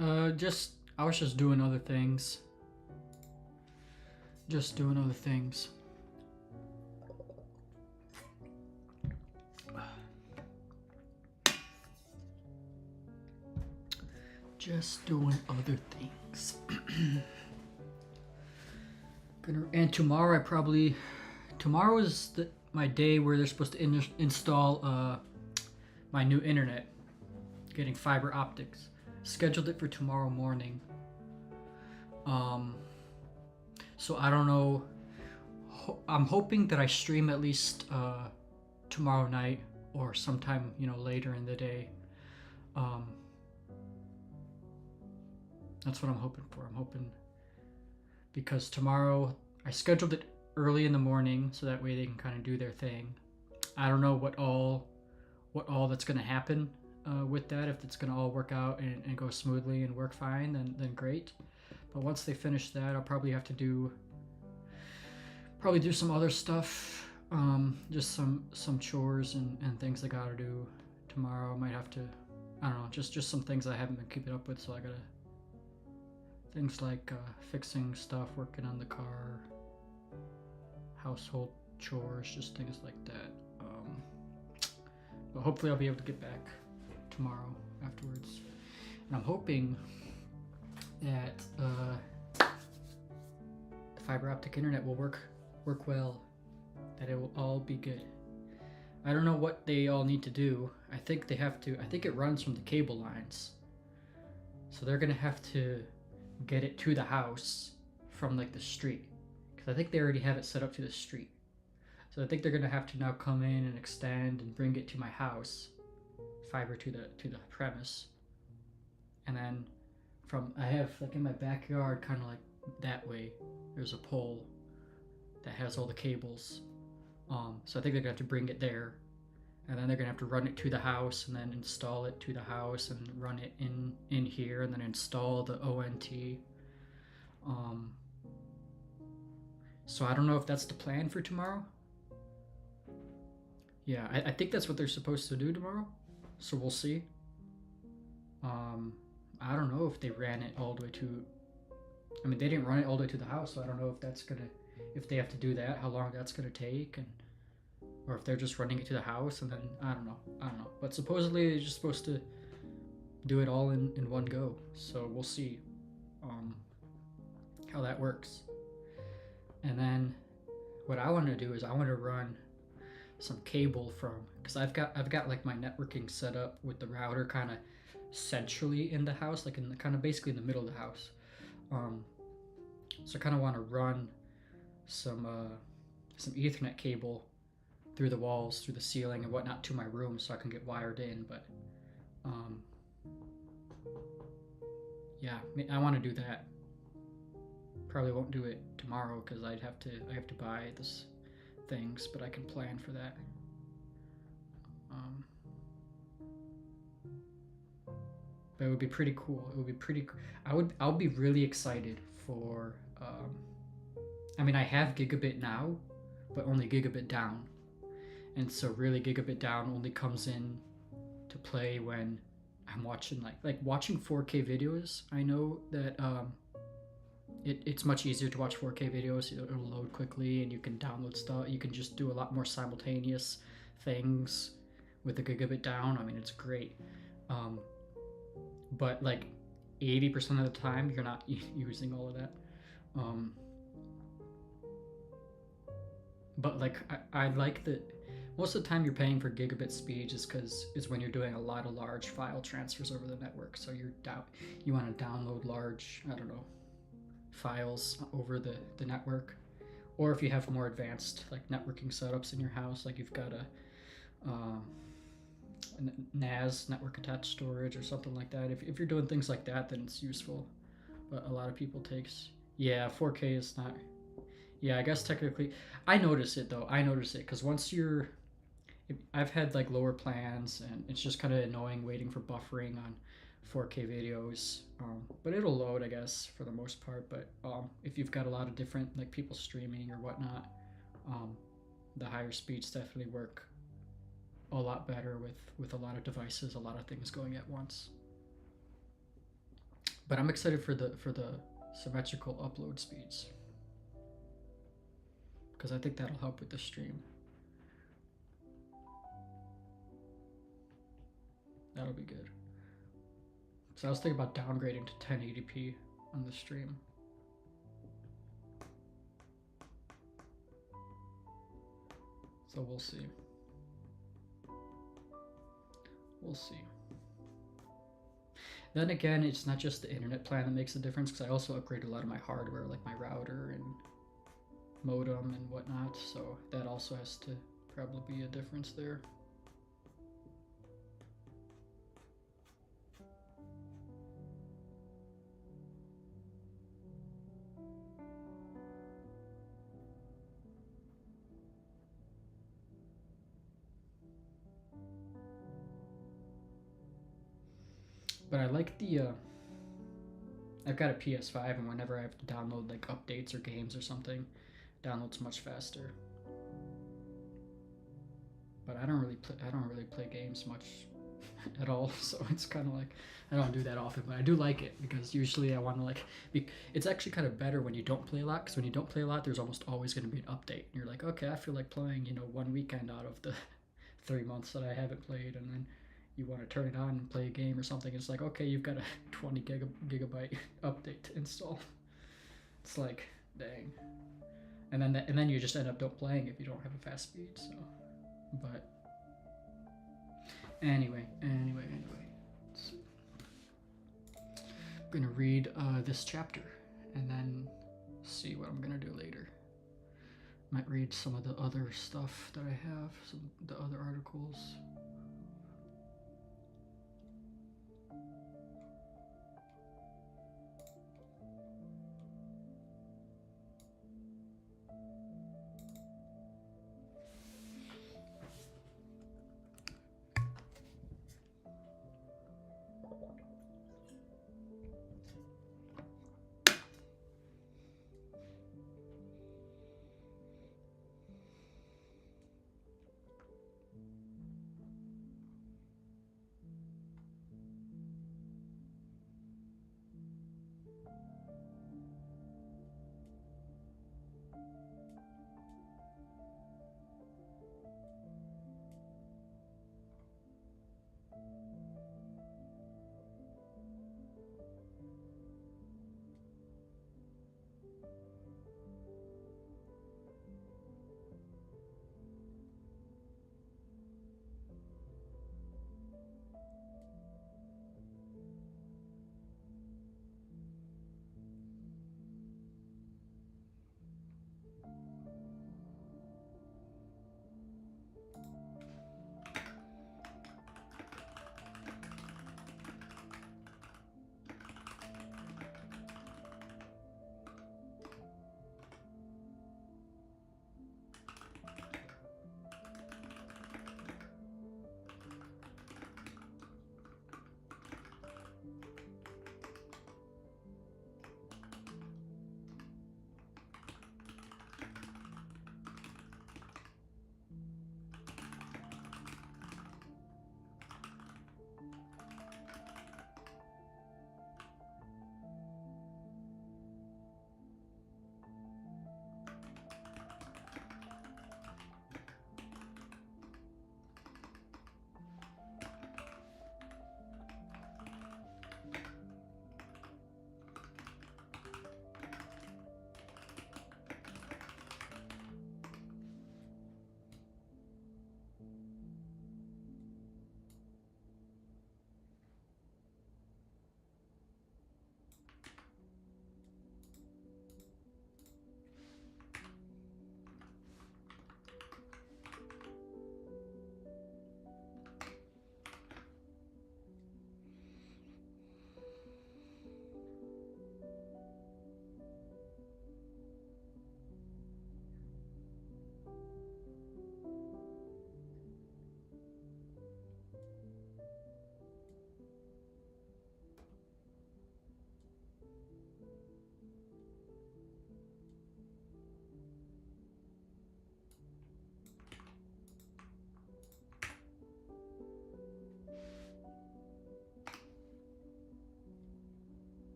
I was just doing other things. Just doing other things. Just doing other things. And tomorrow tomorrow is my day where they're supposed to install my new internet, getting fiber optics. Scheduled it for tomorrow morning. So I don't know. I'm hoping that I stream at least tomorrow night or sometime later in the day. That's what I'm hoping for. I'm hoping because tomorrow I scheduled it early in the morning so that way they can kind of do their thing. I don't know what all that's going to happen with that. If it's going to all work out and go smoothly and work fine, then great. But once they finish that, I'll probably have to do some other stuff, just some chores and things I gotta do tomorrow. I might have to, I don't know, just some things I haven't been keeping up with. So I gotta things like fixing stuff, working on the car, household chores, just things like that. But hopefully I'll be able to get back tomorrow afterwards, and I'm hoping that the fiber optic internet will work well, that it will all be good. I don't know what they all need to do. I think it runs from the cable lines, so they're gonna have to get it to the house from like the street, because I think they already have it set up to the street. So I think they're gonna have to now come in and extend and bring it to my house, fiber to the premise, and then I have like in my backyard, kind of like that way, there's a pole that has all the cables. So I think they're gonna have to bring it there, and then they're gonna have to run it to the house and then install it to the house and run it in here and then install the ONT. So I don't know if that's the plan for tomorrow. Yeah, I think that's what they're supposed to do tomorrow. So we'll see. I don't know if they ran it all the way to. I mean, they didn't run it all the way to the house, so I don't know if they have to do that, how long that's gonna take, or if they're just running it to the house and then I don't know. But supposedly they're just supposed to do it all in one go. So we'll see how that works. And then what I want to do is I want to run some cable because I've got like my networking set up with the router kind of centrally in the house, like in the kind of basically in the middle of the house. So I kind of want to run some Ethernet cable through the walls, through the ceiling and whatnot to my room, so I can get wired in. But yeah, I want to do that. Probably won't do it tomorrow because I have to buy this things, but I can plan for that. But it would be pretty cool. I'll be really excited for. I mean, I have gigabit now, but only gigabit down, and so really gigabit down only comes in to play when I'm watching like watching 4K videos. I know that it's much easier to watch 4K videos. It'll load quickly, and you can download stuff. You can just do a lot more simultaneous things with the gigabit down. I mean, it's great. But like 80% of the time, you're not using all of that. But like I like that most of the time you're paying for gigabit speed just because it's when you're doing a lot of large file transfers over the network. So you want to download large, I don't know, files over the network, or if you have more advanced like networking setups in your house, like you've got a NAS, network attached storage, or something like that. If you're doing things like that, then it's useful. But a lot of people 4K is not. Yeah, I guess technically, I notice it though. I notice it because I've had like lower plans, and it's just kind of annoying waiting for buffering on 4K videos. But it'll load, I guess, for the most part. But if you've got a lot of different like people streaming or whatnot, the higher speeds definitely work a lot better with a lot of devices, a lot of things going at once. But I'm excited for the symmetrical upload speeds, because I think that'll help with the stream. That'll be good. So I was thinking about downgrading to 1080p on the stream. So we'll see. We'll see. Then again, it's not just the internet plan that makes a difference, because I also upgraded a lot of my hardware, like my router and modem and whatnot, so that also has to probably be a difference there. But I like the I've got a PS5, and whenever I have to download like updates or games or something, downloads much faster. But I don't really play games much at all, so it's kind of like I don't do that often. But I do like it, because usually I want to like it's actually kind of better when you don't play a lot, because when you don't play a lot, there's almost always going to be an update, and you're like, okay, I feel like playing, you know, one weekend out of the 3 months that I haven't played, and then you want to turn it on and play a game or something. It's like, okay, you've got a 20 gigabyte update to install. It's like, dang. And then you just end up don't playing if you don't have a fast speed. So, but anyway. I'm gonna read this chapter and then see what I'm gonna do later. Might read some of the other stuff that I have, some of the other articles.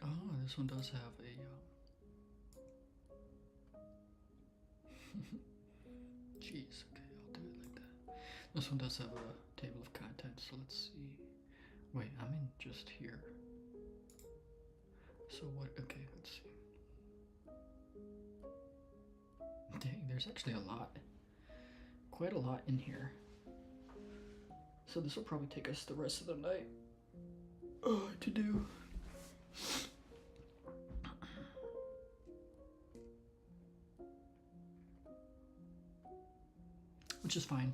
Oh, this one does have a jeez, okay, I'll do it like that. This one does have a table of contents, so let's see. Wait, I'm in just here. So what, okay, let's see. Dang, there's actually a lot. Quite a lot in here. So this will probably take us the rest of the night to do. Which is fine.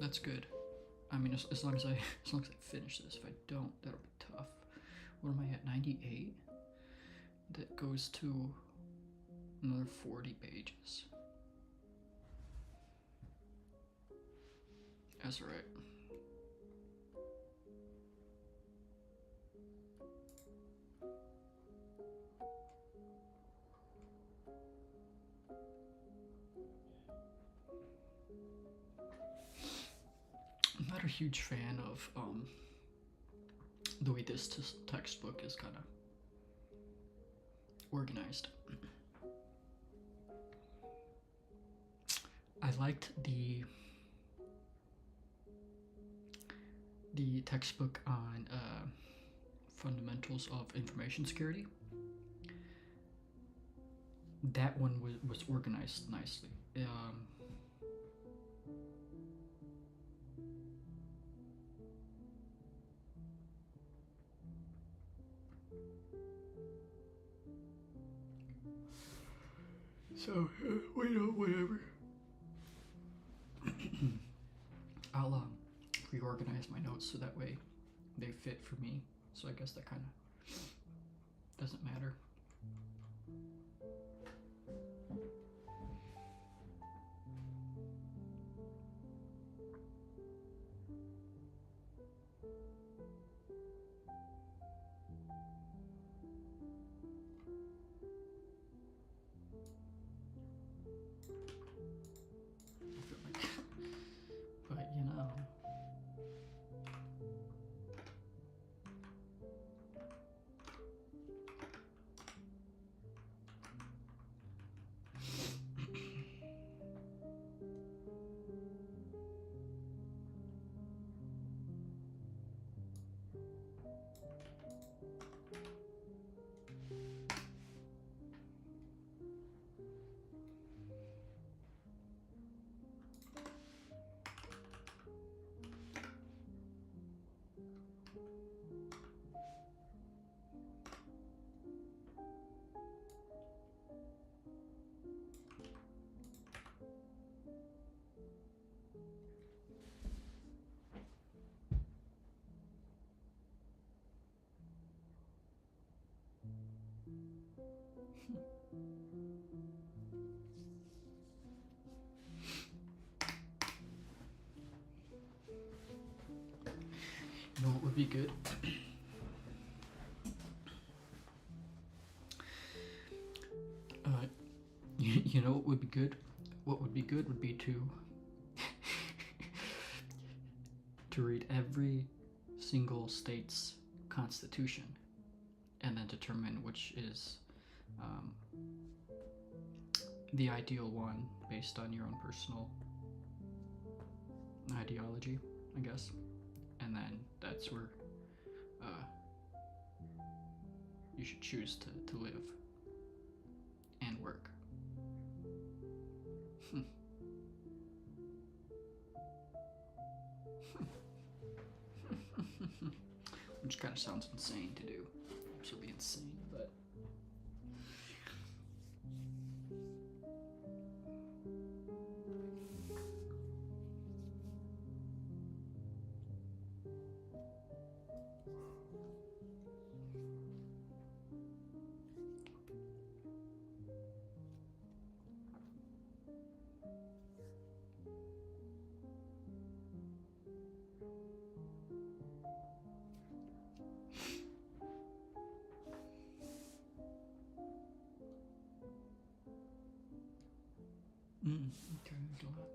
That's good. I mean, as long as I finish this. If I don't, that'll be tough. What am I at? 98? That goes to another 40 pages. That's right. I'm not a huge fan of the way this textbook is kind of organized. I liked the textbook on fundamentals of information security. That one was organized nicely. So, whatever. I'll reorganize my notes so that way they fit for me. So I guess that kind of doesn't matter. But you know. You know what would be good? You know what would be good? What would be good would be to to read every single state's constitution and then determine which is the ideal one based on your own personal ideology, I guess. And then that's where you should choose to live and work. Which kind of sounds insane to do. Absolutely insane, but okay, there's a lot.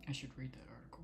I should read that article.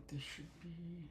this should be here.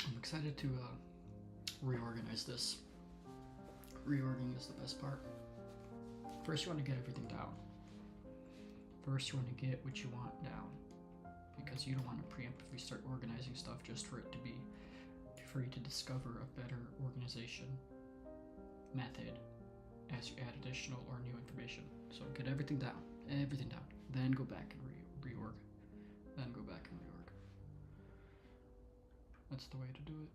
I'm excited to reorganize this. Reorging is the best part. First, you want to get everything down. First, you want to get what you want down, because you don't want to preemptively start organizing stuff just for you to discover a better organization method as you add additional or new information. So get everything down, then go back and reorg, then go back and reorg. That's the way to do it.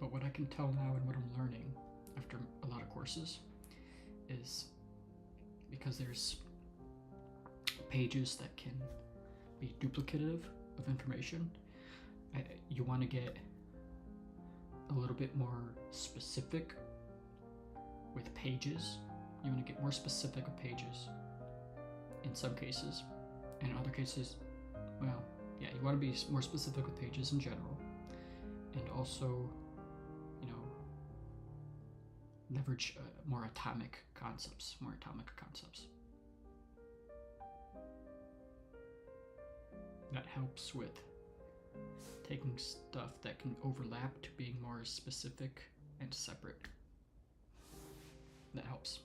But what I can tell now and what I'm learning after a lot of courses is, because there's pages that can be duplicative of information, you want to get a little bit more specific with pages. You want to get more specific with pages in some cases. In other cases, well, yeah, you want to be more specific with pages in general. And also, leverage more atomic concepts. That helps with taking stuff that can overlap to being more specific and separate. That helps.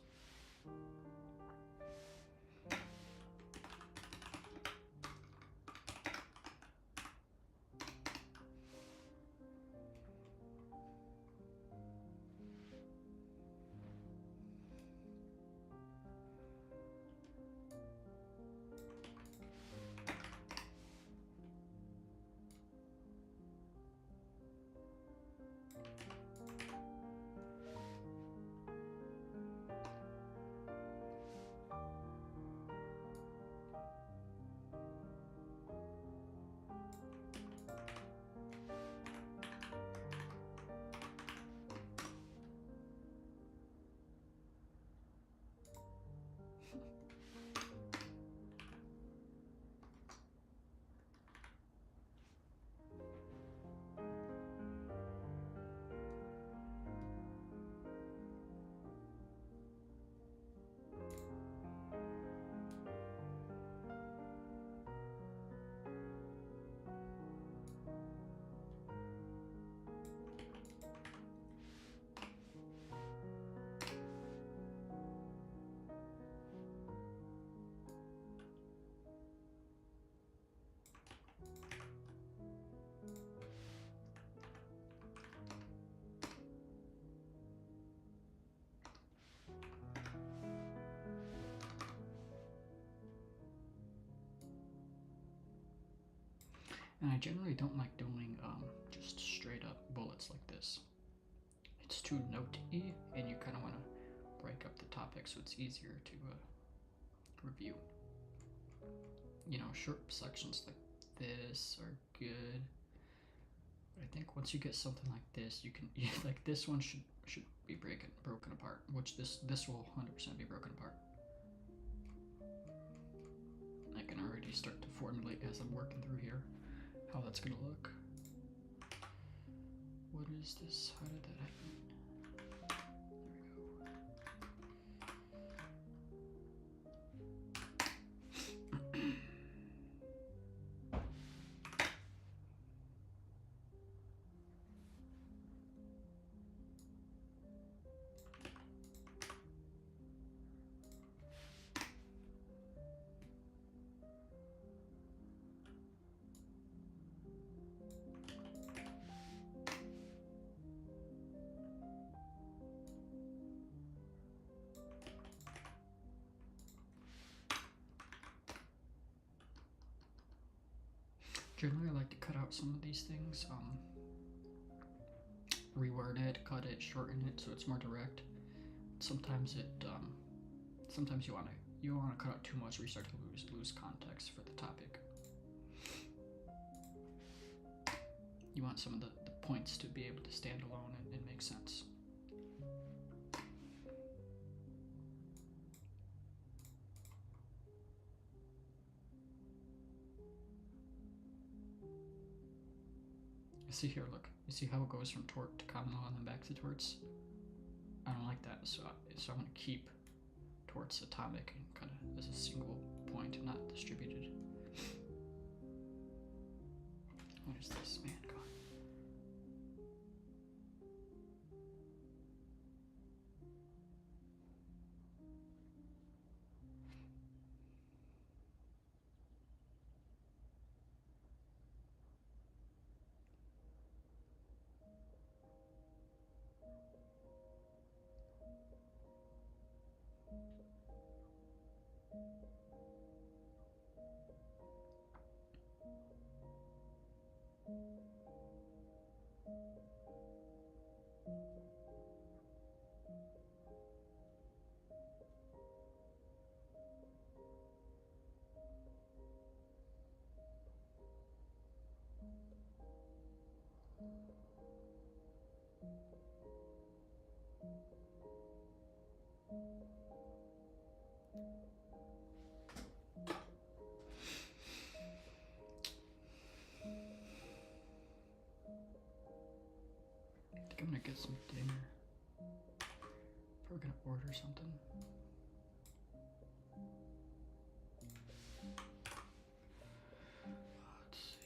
And I generally don't like doing just straight up bullets like this. It's too note-y, and you kind of want to break up the topic so it's easier to review. You know, short sections like this are good. But I think once you get something like this, you can like this one should be broken apart, which this will 100% be broken apart. I can already start to formulate as I'm working through here how that's gonna look. What is this? How did that happen? Generally, I like to cut out some of these things, reword it, cut it, shorten it so it's more direct. Sometimes sometimes you wanna cut out too much, or you start to lose context for the topic. You want some of the points to be able to stand alone and make sense. See here, look. You see how it goes from tort to common law and then back to torts? I don't like that, so I'm going to keep torts atomic and kind of as a single point, not distributed. What is this? Man, God. I think I'm gonna get some dinner. Probably gonna order something. Let's see.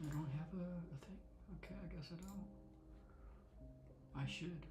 I don't have a thing? Okay, I guess I don't. I should.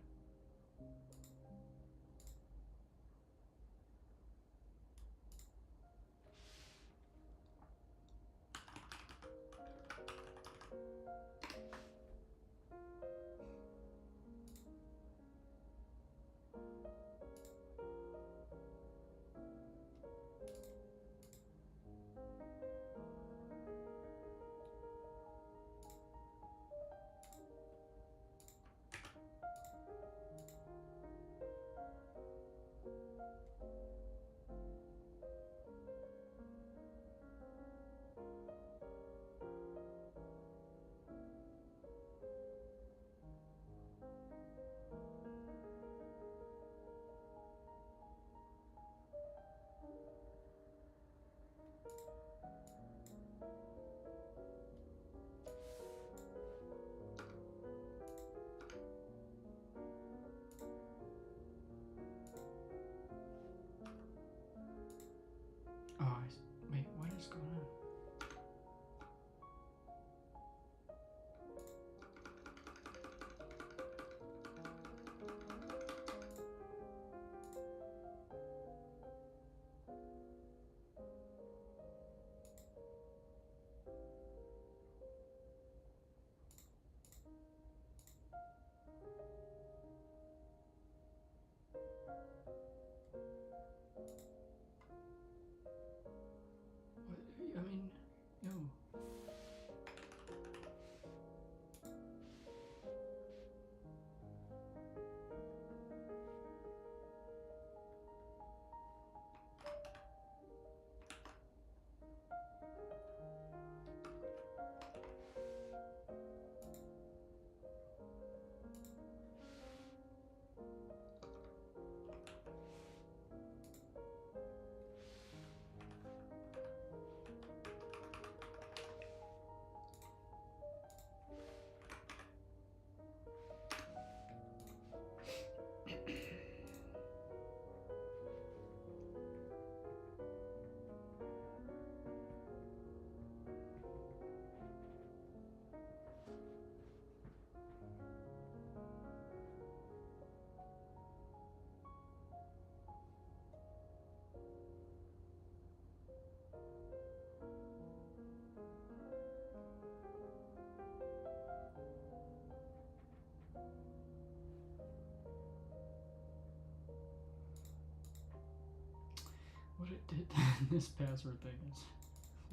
what it did. This password thing is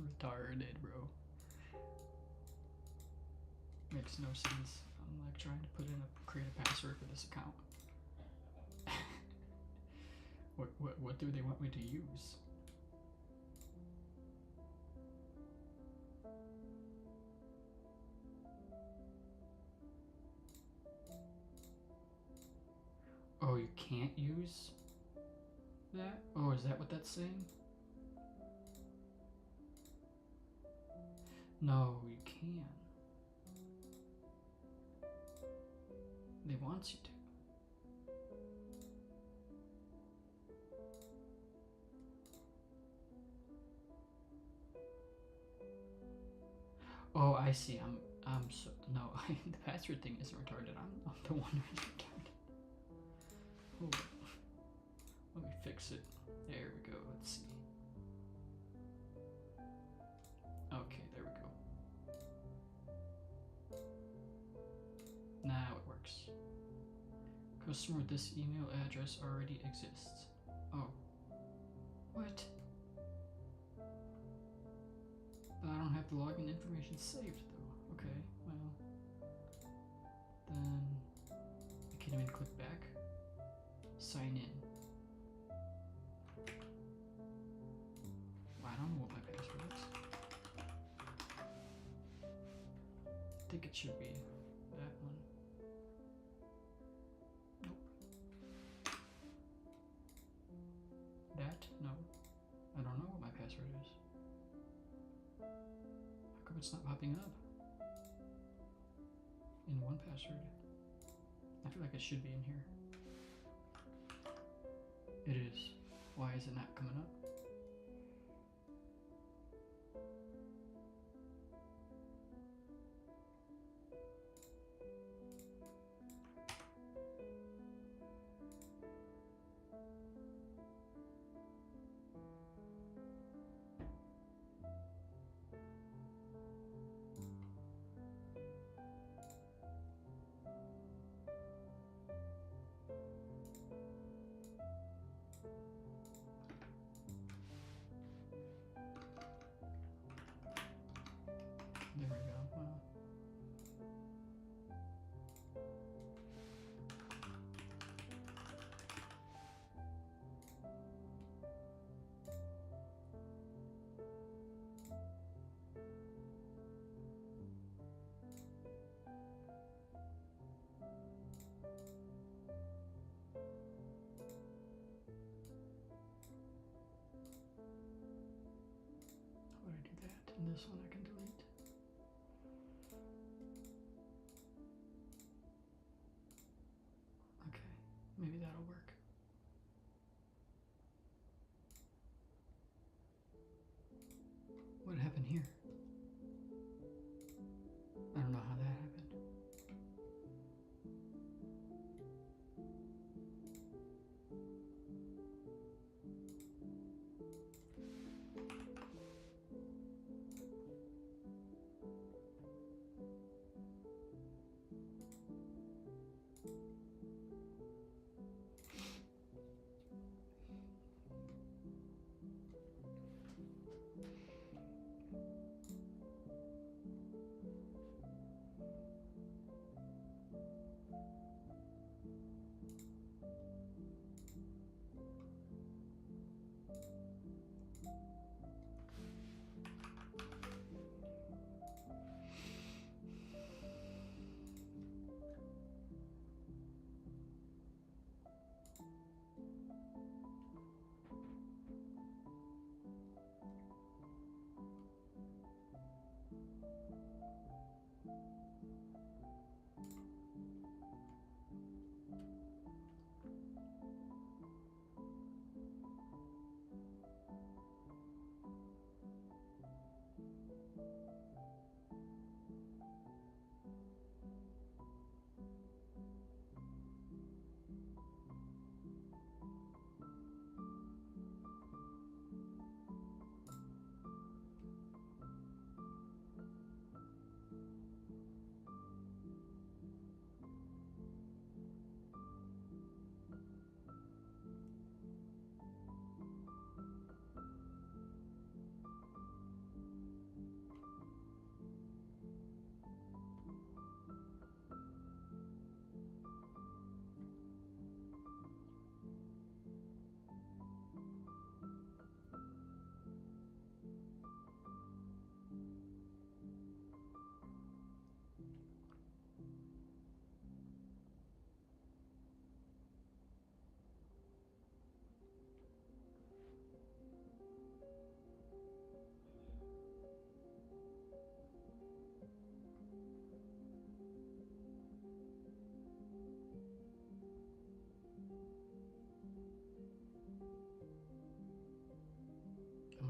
retarded, bro. Makes no sense. I'm like trying to create a password for this account. What do they want me to use? Oh, you can't use that? Oh, is that what that's saying? No, you can. They want you to. Oh, I see. I'm so no. The password thing isn't retarded. I'm the one who's retarded. Hold on. Let me fix it. There we go. Let's see. Okay, there we go. Now it works. Customer with this email address already exists. Oh. What? But I don't have the login information saved though. Okay, well. Then I can't even click back. Sign in. Well, I don't know what my password is. I think it should be that one. Nope. That? No. I don't know what my password is. How come it's not popping up? In one password. I feel like it should be in here. It is. Why is it not coming up? There we go. Wow. How would I do that? And this one I can delete. Okay, maybe that'll work. What happened here? I don't know how that happened.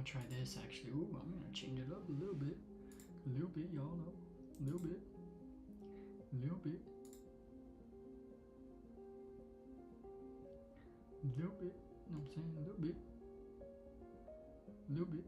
try this actually. Ooh, I'm gonna change it up a little bit. A little bit, y'all know. A little bit. A little bit. A little bit. You know what I'm saying? A little bit. A little bit.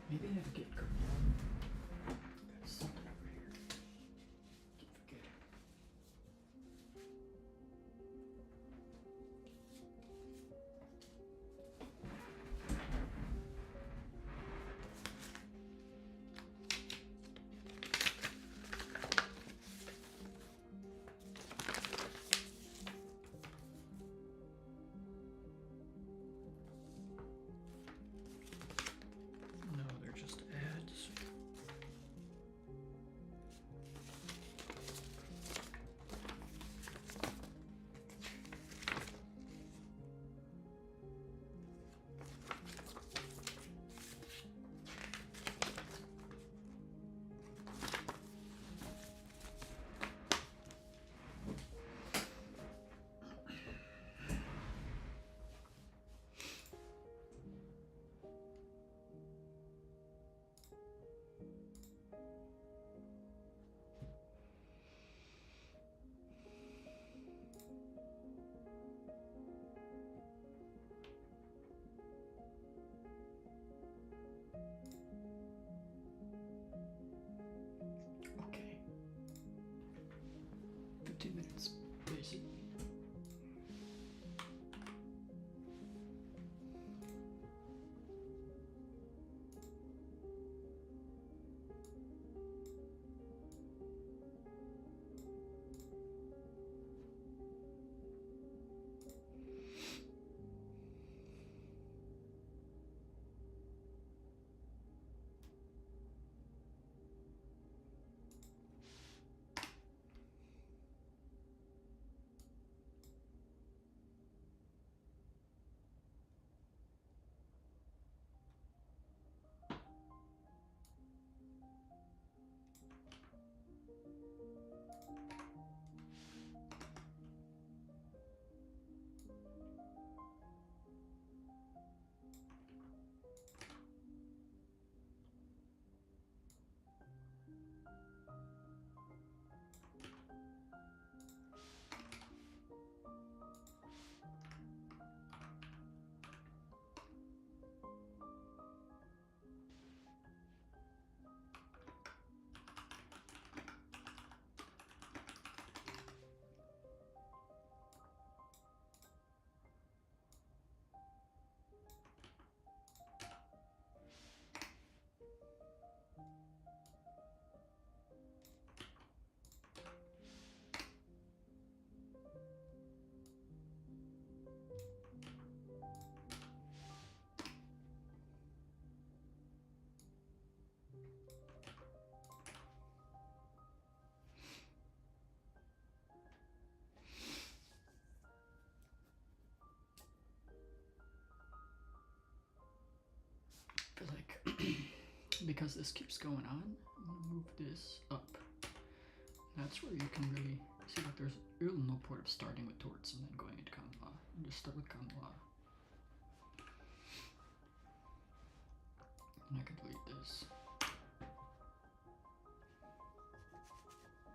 Maybe I have to get got something over here. Keep forgetting. No, they're just ads. Okay. 15 minutes, basically. I feel like because this keeps going on, I'm gonna move this up. That's where you can really see that there's really no point of starting with torts and then going into common law. You just start with common law. And I can delete this.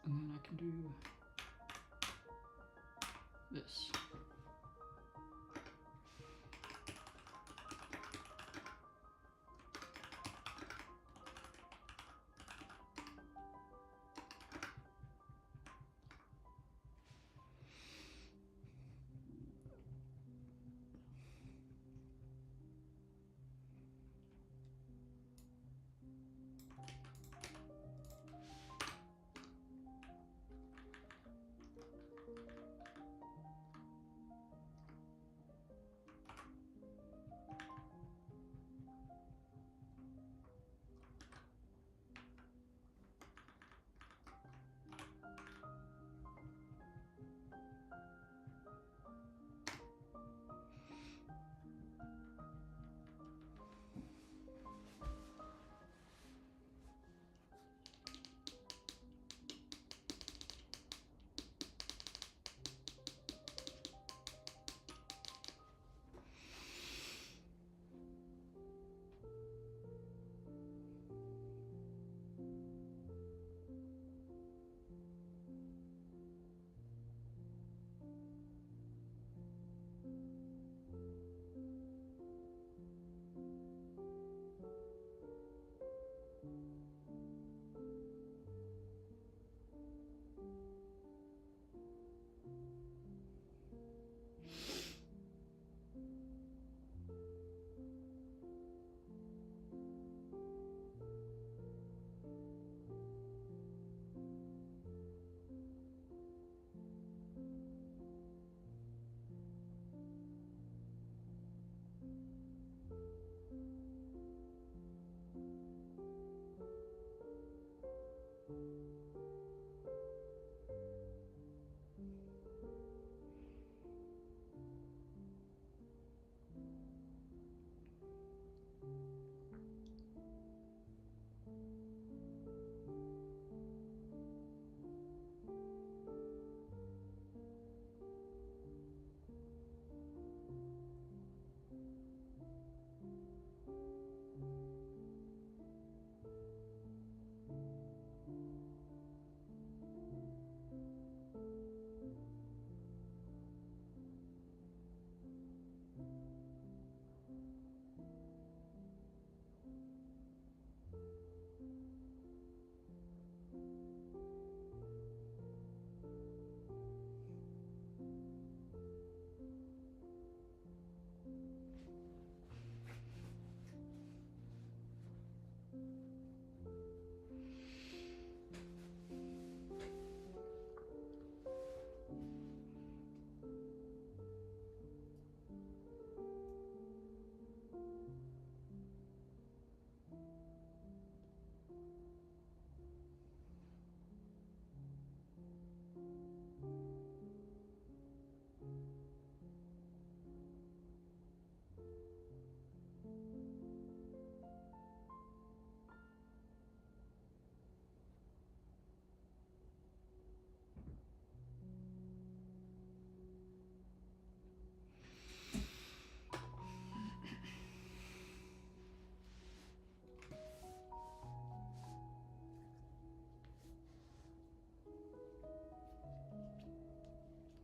And then I can do this.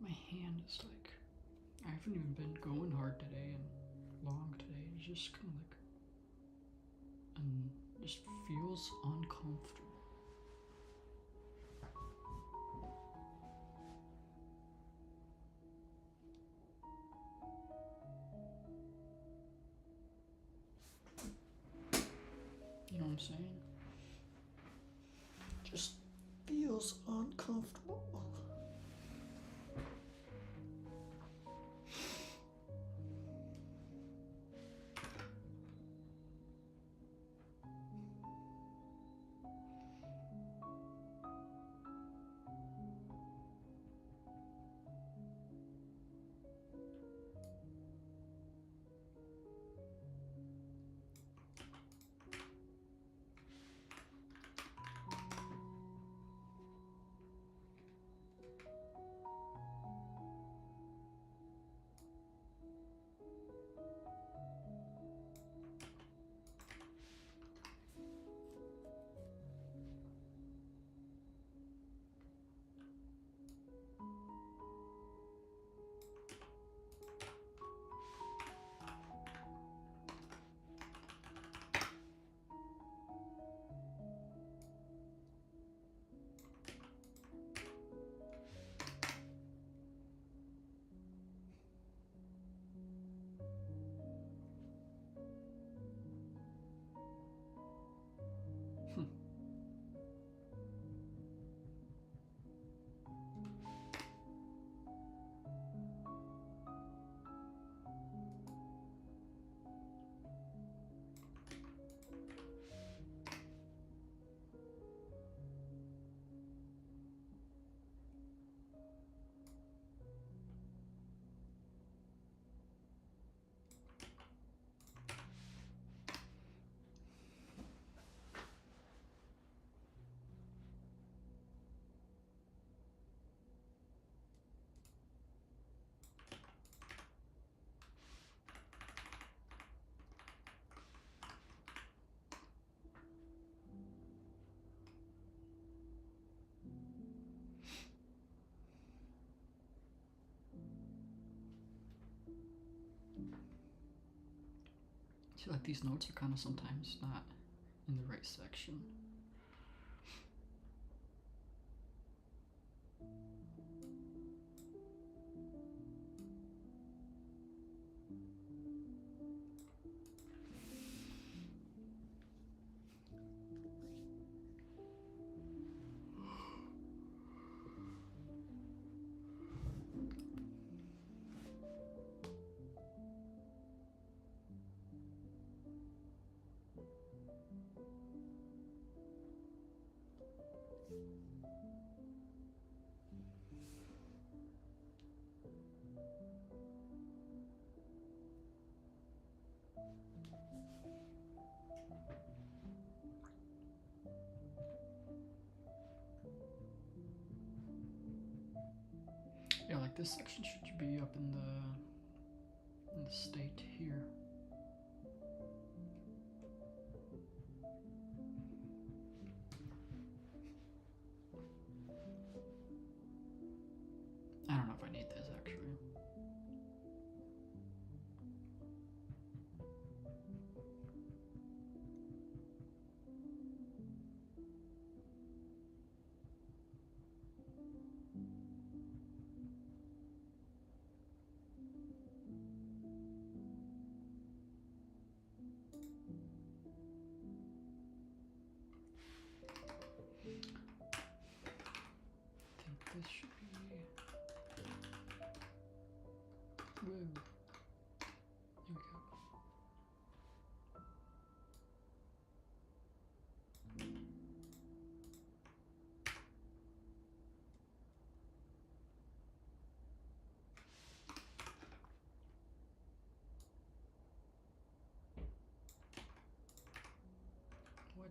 My hand is like, I haven't even been going hard today and long today. It's just kind of like, just feels uncomfortable. You know what I'm saying? Just feels uncomfortable. I feel like these notes are kind of sometimes not in the right section. Yeah, like this section should be up in the state here. I don't know if I need this actually. I think this should be. Whoa. There we go. What?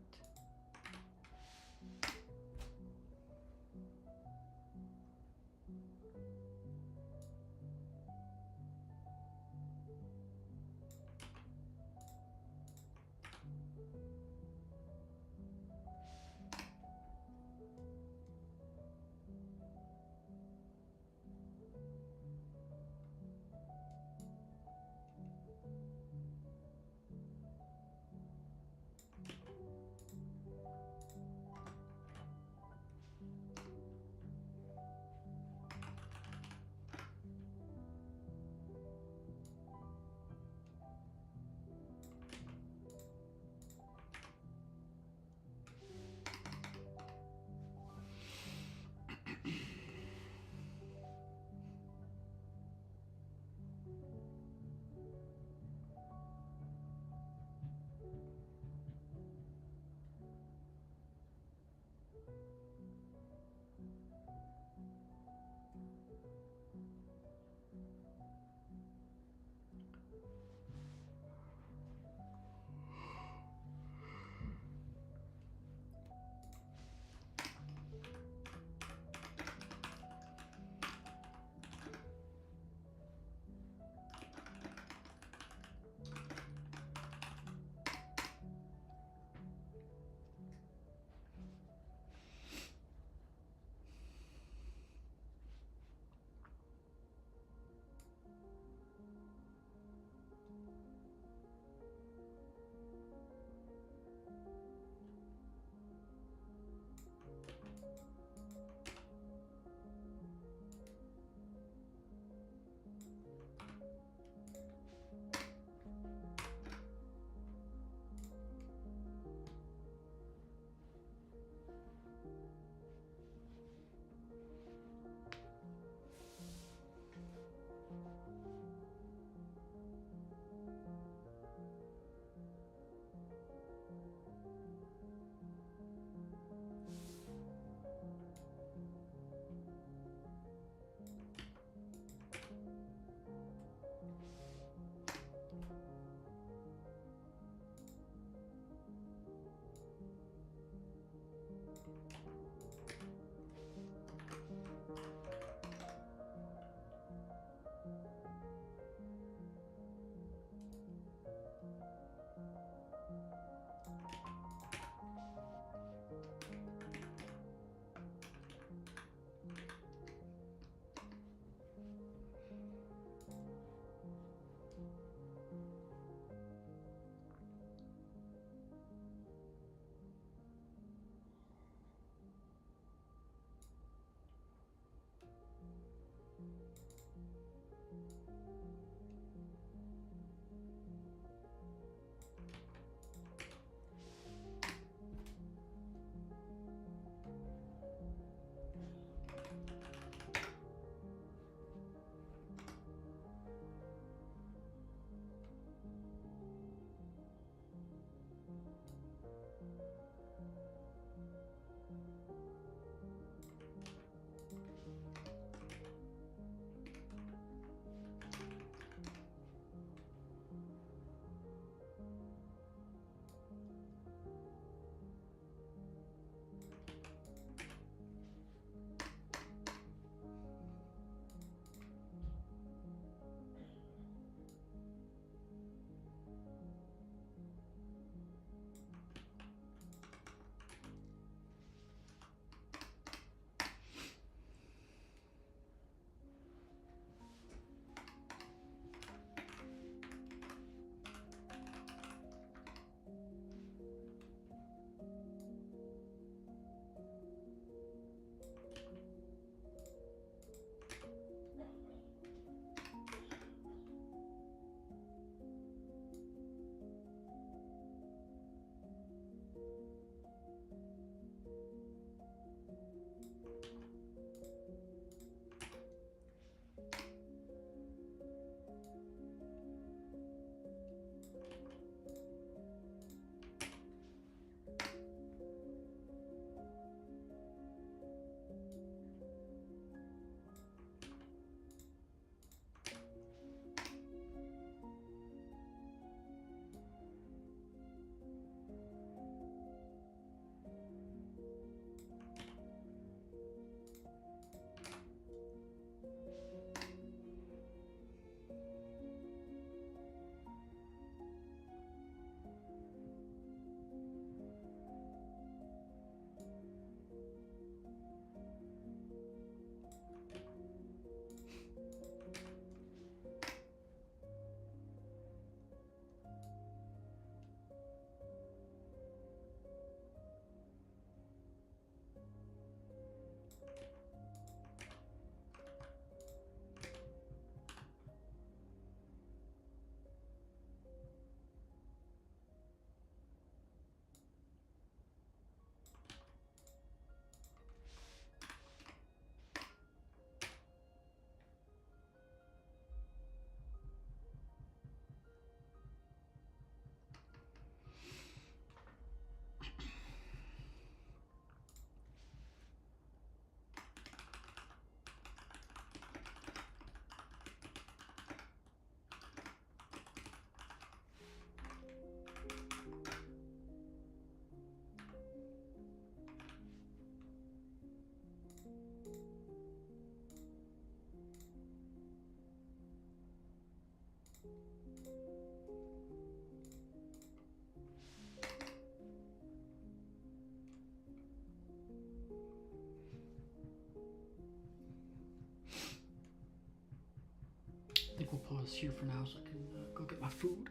this here for now so I can go get my food.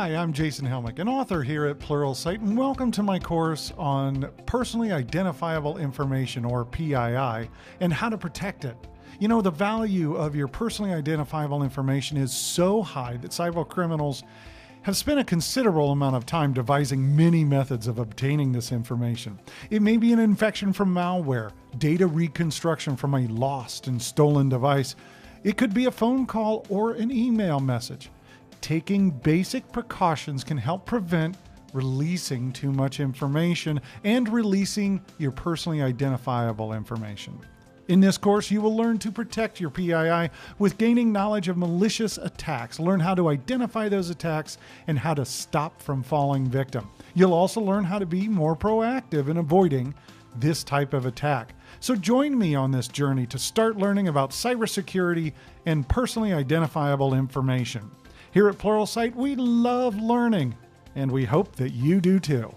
Hi, I'm Jason Helmick, an author here at Pluralsight, and welcome to my course on Personally Identifiable Information, or PII, and how to protect it. You know, the value of your personally identifiable information is so high that cyber criminals have spent a considerable amount of time devising many methods of obtaining this information. It may be an infection from malware, data reconstruction from a lost and stolen device. It could be a phone call or an email message. Taking basic precautions can help prevent releasing too much information and releasing your personally identifiable information. In this course, you will learn to protect your PII with gaining knowledge of malicious attacks, learn how to identify those attacks, and how to stop from falling victim. You'll also learn how to be more proactive in avoiding this type of attack. So join me on this journey to start learning about cybersecurity and personally identifiable information. Here at Pluralsight, we love learning, and we hope that you do too.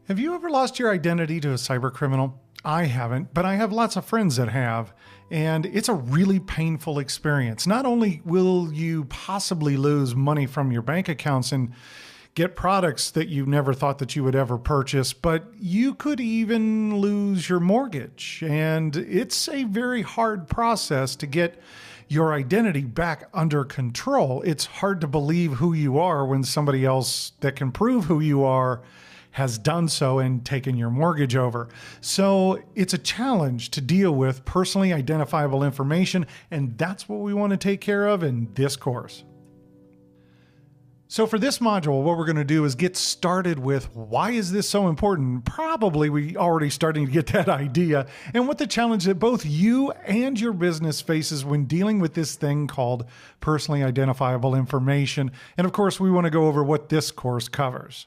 Have you ever lost your identity to a cyber criminal? I haven't, but I have lots of friends that have, and it's a really painful experience. Not only will you possibly lose money from your bank accounts and get products that you never thought that you would ever purchase, but you could even lose your mortgage. And it's a very hard process to get your identity back under control. It's hard to believe who you are when somebody else that can prove who you are has done so and taken your mortgage over. So it's a challenge to deal with personally identifiable information, and that's what we want to take care of in this course. So for this module, what we're going to do is get started with why is this so important? Probably we already starting to get that idea, and what the challenge that both you and your business faces when dealing with this thing called personally identifiable information. And of course, we want to go over what this course covers.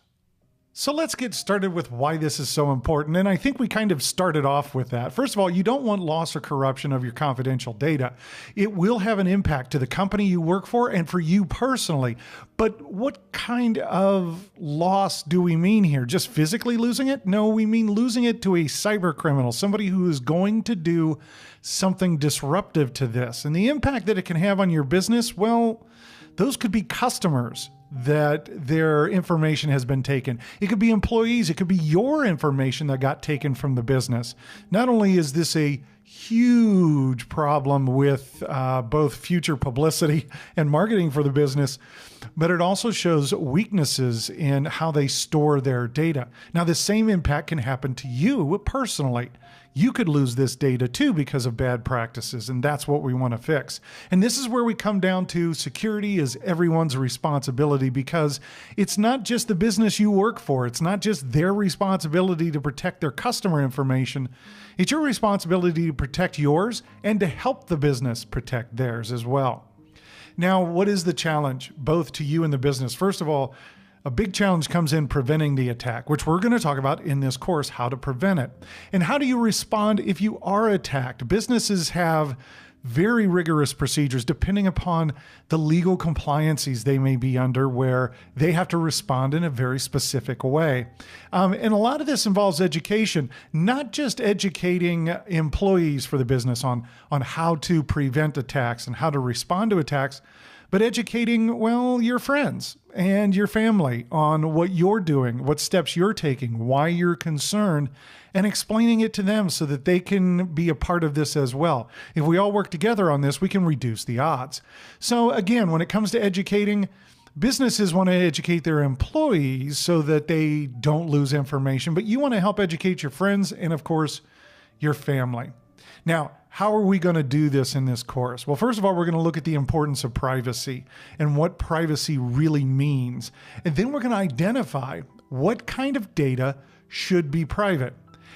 So let's get started with why this is so important. And I think we kind of started off with that. First of all, you don't want loss or corruption of your confidential data. It will have an impact to the company you work for and for you personally. But what kind of loss do we mean here? Just physically losing it? No, we mean losing it to a cyber criminal, somebody who is going to do something disruptive to this. And the impact that it can have on your business, well, those could be customers that their information has been taken. It could be employees. It could be your information that got taken from the business. Not only is this a huge problem with both future publicity and marketing for the business, but it also shows weaknesses in how they store their data. Now, the same impact can happen to you personally. You could lose this data too because of bad practices, and that's what we want to fix. And this is where we come down to security is everyone's responsibility, because it's not just the business you work for. It's not just their responsibility to protect their customer information. It's your responsibility to protect yours and to help the business protect theirs as well. Now, what is the challenge, both to you and the business? First of all, a big challenge comes in preventing the attack, which we're going to talk about in this course, how to prevent it. And how do you respond if you are attacked? Businesses have very rigorous procedures depending upon the legal compliances they may be under, where they have to respond in a very specific way. And a lot of this involves education, not just educating employees for the business on how to prevent attacks and how to respond to attacks, but educating, well, your friends and your family on what you're doing, what steps you're taking, why you're concerned, and explaining it to them so that they can be a part of this as well. If we all work together on this, we can reduce the odds. So again, when it comes to educating, businesses want to educate their employees so that they don't lose information, but you want to help educate your friends and, of course, your family. Now, how are we going to do this in this course? Well, first of all, we're going to look at the importance of privacy and what privacy really means. And then we're going to identify what kind of data should be private.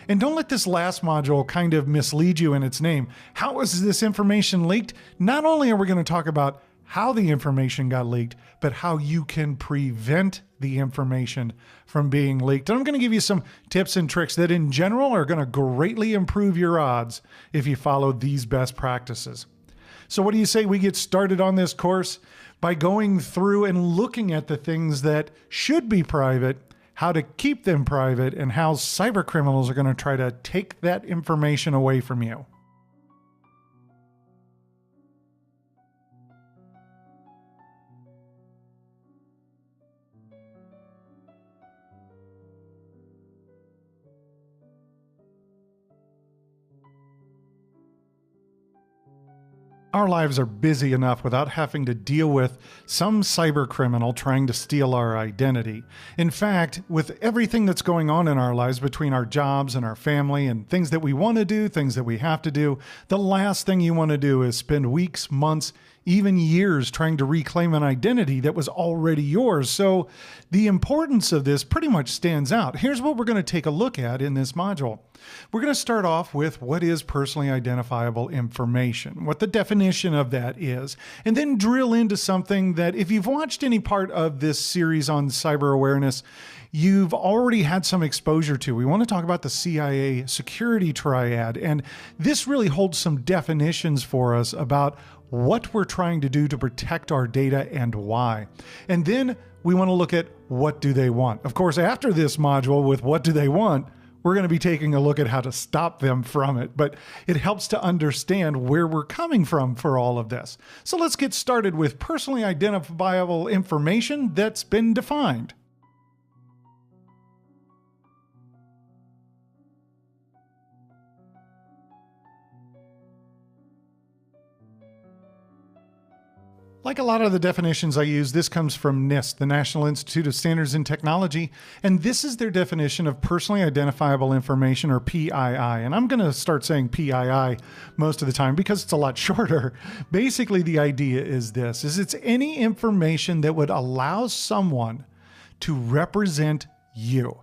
And don't let this last module kind of mislead you in its name. How is this information leaked? Not only are we going to talk about how the information got leaked, but how you can prevent the information from being leaked. And I'm going to give you some tips and tricks that in general are going to greatly improve your odds if you follow these best practices. So what do you say we get started on this course by going through and looking at the things that should be private, how to keep them private, and how cyber criminals are going to try to take that information away from you. Our lives are busy enough without having to deal with some cyber criminal trying to steal our identity. In fact, with everything that's going on in our lives between our jobs and our family and things that we want to do, things that we have to do, the last thing you want to do is spend weeks, months, even years trying to reclaim an identity that was already yours. So the importance of this pretty much stands out. Here's what we're going to take a look at in this module. We're going to start off with what is personally identifiable information, what the definition of that is, and then drill into something that if you've watched any part of this series on cyber awareness, you've already had some exposure to. We want to talk about the CIA security triad, and this really holds some definitions for us about what we're trying to do to protect our data and why. And then we want to look at what do they want. Of course, after this module with what do they want, we're going to be taking a look at how to stop them from it, but it helps to understand where we're coming from for all of this. So let's get started with personally identifiable information that's been defined. Like a lot of the definitions I use, this comes from NIST, the National Institute of Standards and Technology, and this is their definition of personally identifiable information, or PII. And I'm going to start saying PII most of the time because it's a lot shorter. Basically, the idea is this, is it's any information that would allow someone to represent you.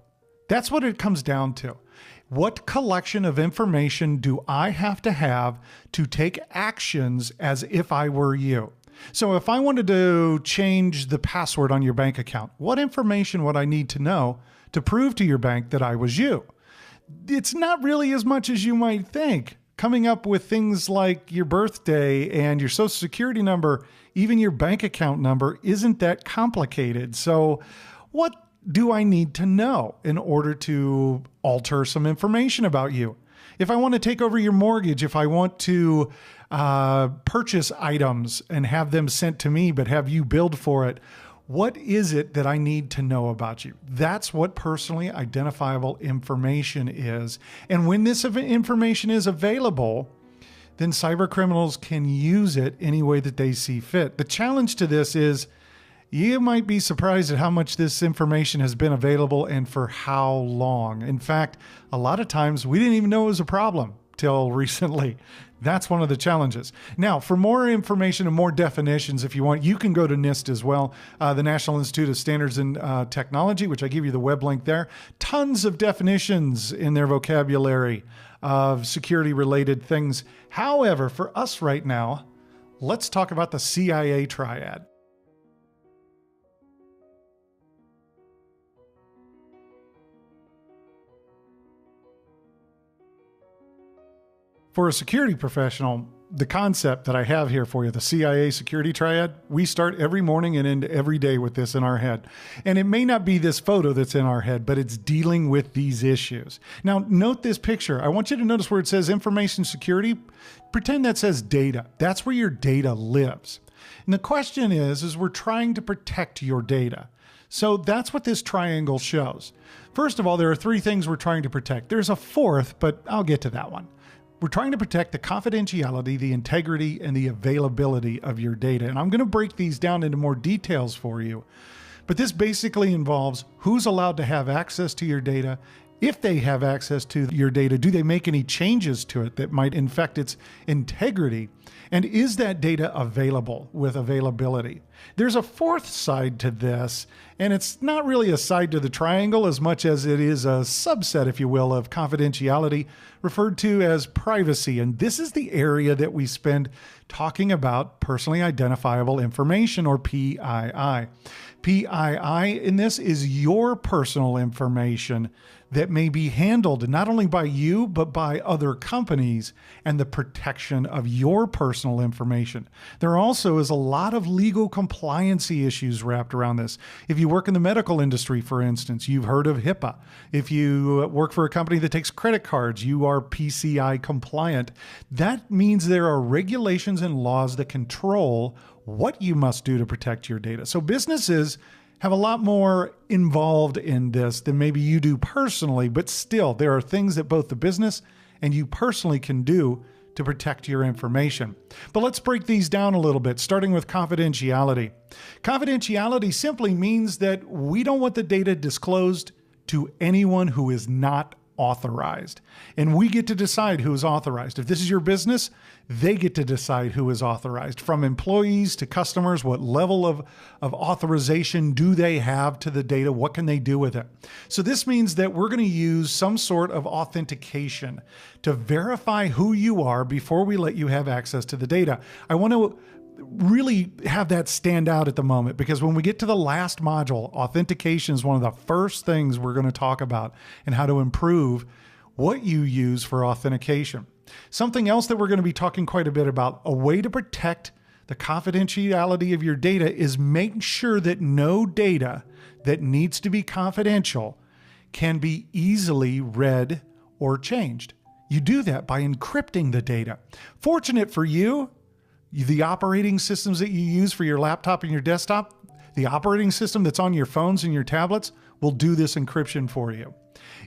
That's what it comes down to. What collection of information do I have to take actions as if I were you? So if I wanted to change the password on your bank account, what information would I need to know to prove to your bank that I was you? It's not really as much as you might think. Coming up with things like your birthday and your social security number, even your bank account number, isn't that complicated. So what do I need to know in order to alter some information about you? If I want to take over your mortgage, if I want to purchase items and have them sent to me, but have you billed for it, what is it that I need to know about you? That's what personally identifiable information is. And when this information is available, then cyber criminals can use it any way that they see fit. The challenge to this is you might be surprised at how much this information has been available and for how long. In fact, a lot of times we didn't even know it was a problem till recently. That's one of the challenges. Now, for more information and more definitions, if you want, you can go to NIST as well, the National Institute of Standards and Technology, which I give you the web link there. Tons of definitions in their vocabulary of security-related things. However, for us right now, let's talk about the CIA triad. For a security professional, the concept that I have here for you, the CIA security triad, we start every morning and end every day with this in our head. And it may not be this photo that's in our head, but it's dealing with these issues. Now, note this picture. I want you to notice where it says information security. Pretend that says data. That's where your data lives. And the question is we're trying to protect your data. So that's what this triangle shows. First of all, there are three things we're trying to protect. There's a fourth, but I'll get to that one. We're trying to protect the confidentiality, the integrity, and the availability of your data. And I'm going to break these down into more details for you. But this basically involves who's allowed to have access to your data If they have access to your data, do they make any changes to it that might infect its integrity? And is that data available with availability? There's a fourth side to this, and it's not really a side to the triangle as much as it is a subset, if you will, of confidentiality, referred to as privacy. And this is the area that we spend talking about personally identifiable information, or PII. PII in this is your personal information that may be handled not only by you, but by other companies, and the protection of your personal information. There also is a lot of legal compliancy issues wrapped around this. If you work in the medical industry, for instance, you've heard of HIPAA. If you work for a company that takes credit cards, you are PCI compliant. That means there are regulations and laws that control what you must do to protect your data. So businesses have a lot more involved in this than maybe you do personally, but still there are things that both the business and you personally can do to protect your information. But let's break these down a little bit, starting with confidentiality. Confidentiality simply means that we don't want the data disclosed to anyone who is not authorized. And we get to decide who is authorized. If this is your business, they get to decide who is authorized. From employees to customers, what level of authorization do they have to the data? What can they do with it? So this means that we're going to use some sort of authentication to verify who you are before we let you have access to the data. I want to really have that stand out at the moment, because when we get to the last module, authentication is one of the first things we're going to talk about, and how to improve what you use for authentication. Something else that we're going to be talking quite a bit about, a way to protect the confidentiality of your data, is make sure that no data that needs to be confidential can be easily read or changed. You do that by encrypting the data. Fortunate for you, the operating systems that you use for your laptop and your desktop, the operating system that's on your phones and your tablets will do this encryption for you.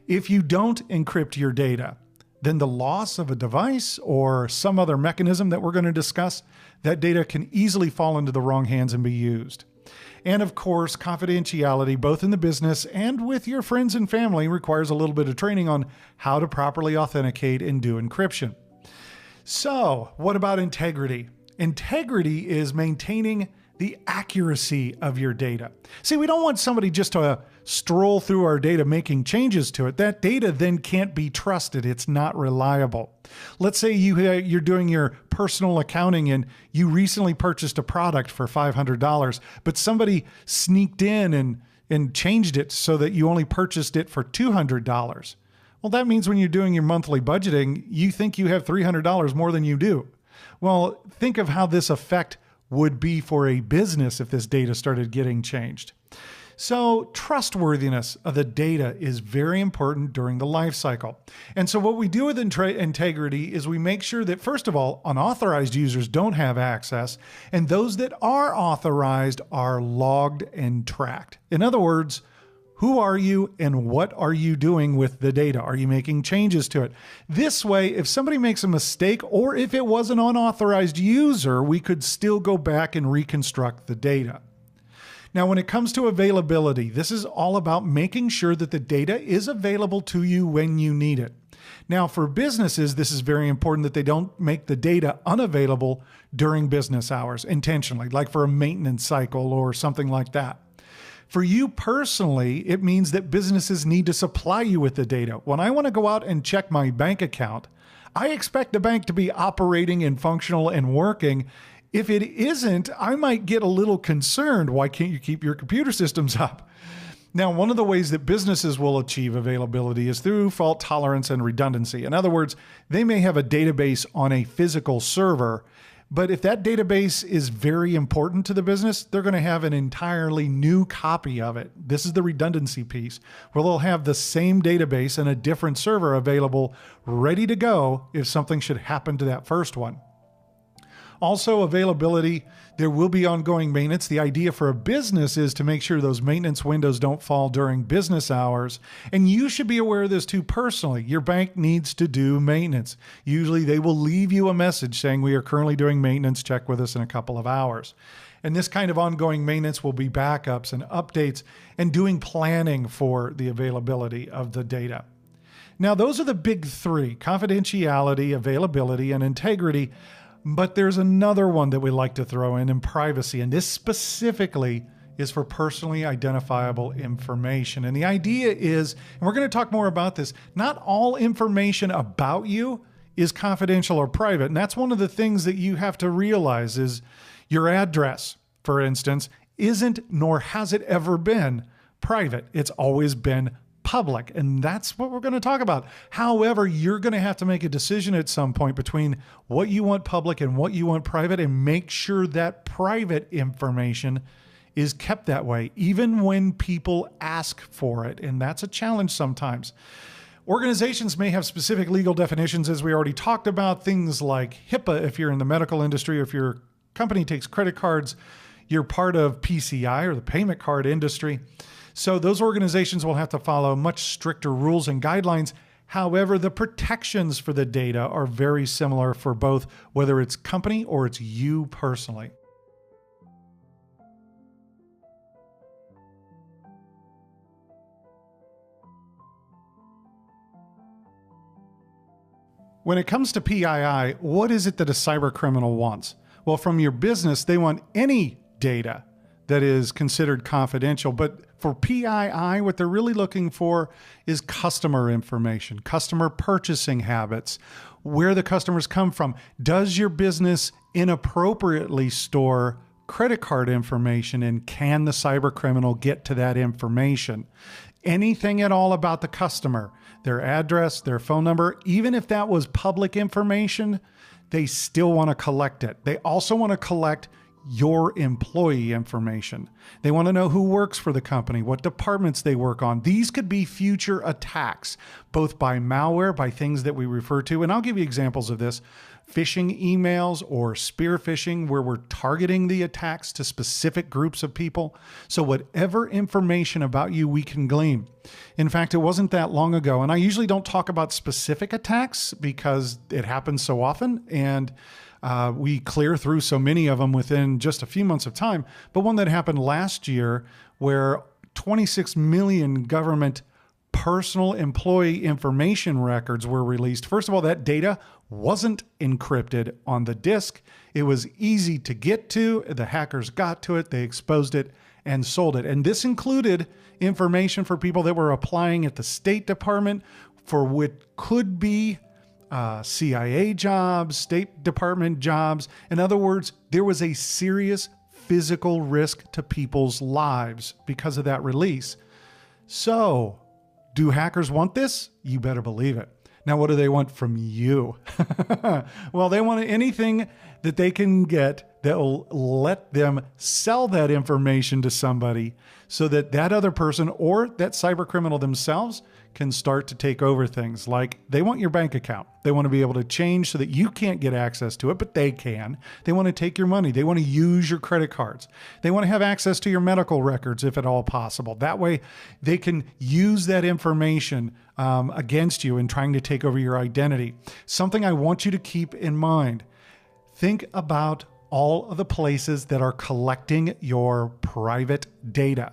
If you don't encrypt your data, then the loss of a device or some other mechanism that we're going to discuss, that data can easily fall into the wrong hands and be used. And of course, confidentiality, both in the business and with your friends and family, requires a little bit of training on how to properly authenticate and do encryption. So, what about integrity? Integrity is maintaining the accuracy of your data. See, we don't want somebody just to stroll through our data making changes to it. That data then can't be trusted. It's not reliable. Let's say you're doing your personal accounting and you recently purchased a product for $500, but somebody sneaked in and changed it so that you only purchased it for $200. Well, that means when you're doing your monthly budgeting, you think you have $300 more than you do. Well, think of how this effect would be for a business if this data started getting changed. So trustworthiness of the data is very important during the life cycle. And so what we do with integrity is we make sure that, first of all, unauthorized users don't have access, and those that are authorized are logged and tracked. In other words, who are you and what are you doing with the data? Are you making changes to it? This way, if somebody makes a mistake, or if it was an unauthorized user, we could still go back and reconstruct the data. Now, when it comes to availability, this is all about making sure that the data is available to you when you need it. Now, for businesses, this is very important that they don't make the data unavailable during business hours intentionally, like for a maintenance cycle or something like that. For you personally, it means that businesses need to supply you with the data. When I want to go out and check my bank account, I expect the bank to be operating and functional and working. If it isn't, I might get a little concerned. Why can't you keep your computer systems up? Now, one of the ways that businesses will achieve availability is through fault tolerance and redundancy. In other words, they may have a database on a physical server, but if that database is very important to the business, they're going to have an entirely new copy of it. This is the redundancy piece, where they'll have the same database and a different server available, ready to go if something should happen to that first one. Also, availability, there will be ongoing maintenance. The idea for a business is to make sure those maintenance windows don't fall during business hours. And you should be aware of this too personally. Your bank needs to do maintenance. Usually they will leave you a message saying, we are currently doing maintenance, check with us in a couple of hours. And this kind of ongoing maintenance will be backups and updates and doing planning for the availability of the data. Now, those are the big three: confidentiality, availability, and integrity. But there's another one that we like to throw in privacy. And this specifically is for personally identifiable information. And the idea is, and we're going to talk more about this, not all information about you is confidential or private. And that's one of the things that you have to realize is your address, for instance, isn't nor has it ever been private. It's always been public. And that's what we're going to talk about. However, you're going to have to make a decision at some point between what you want public and what you want private, and make sure that private information is kept that way, even when people ask for it. And that's a challenge sometimes. Organizations may have specific legal definitions, as we already talked about, things like HIPAA if you're in the medical industry, or if your company takes credit cards, you're part of PCI or the payment card industry. So those organizations will have to follow much stricter rules and guidelines. However, the protections for the data are very similar for both, whether it's company or it's you personally. When it comes to PII, what is it that a cyber criminal wants? Well, from your business, they want any data that is considered confidential. But for PII, what they're really looking for is customer information, customer purchasing habits, where the customers come from. Does your business inappropriately store credit card information, and can the cyber criminal get to that information? Anything at all about the customer, their address, their phone number, even if that was public information, they still want to collect it. They also want to collect your employee information. They want to know who works for the company, what departments they work on. These could be future attacks, both by malware, by things that we refer to. And I'll give you examples of this: phishing emails or spear phishing, where we're targeting the attacks to specific groups of people. So whatever information about you we can glean. In fact, it wasn't that long ago, and I usually don't talk about specific attacks because it happens so often, and we clear through so many of them within just a few months of time. But one that happened last year, where 26 million government personal employee information records were released. First of all, that data wasn't encrypted on the disk. It was easy to get to. The hackers got to it, they exposed it, and sold it. And this included information for people that were applying at the State Department for what could be CIA jobs, State Department jobs. In other words, there was a serious physical risk to people's lives because of that release. So, do hackers want this? You better believe it. Now, what do they want from you? Well, they want anything that they can get that will let them sell that information to somebody, so that that other person or that cyber criminal themselves can start to take over things. Like, they want your bank account. They want to be able to change so that you can't get access to it, but they can. They want to take your money. They want to use your credit cards. They want to have access to your medical records if at all possible. That way they can use that information against you in trying to take over your identity. Something I want you to keep in mind: think about all of the places that are collecting your private data.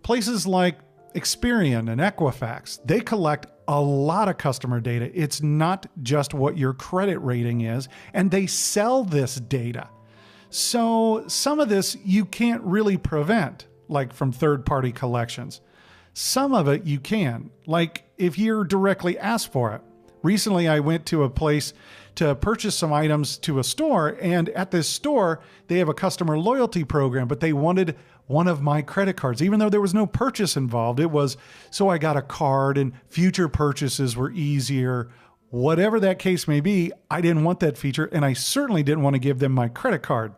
Places like Experian and Equifax, they collect a lot of customer data. It's not just what your credit rating is, and they sell this data. So some of this you can't really prevent, like from third-party collections. Some of it you can, like if you're directly asked for it. Recently, I went to a place to purchase some items to a store, and at this store, they have a customer loyalty program, but they wanted one of my credit cards, even though there was no purchase involved. It was so I got a card and future purchases were easier. Whatever that case may be, I didn't want that feature, and I certainly didn't want to give them my credit card.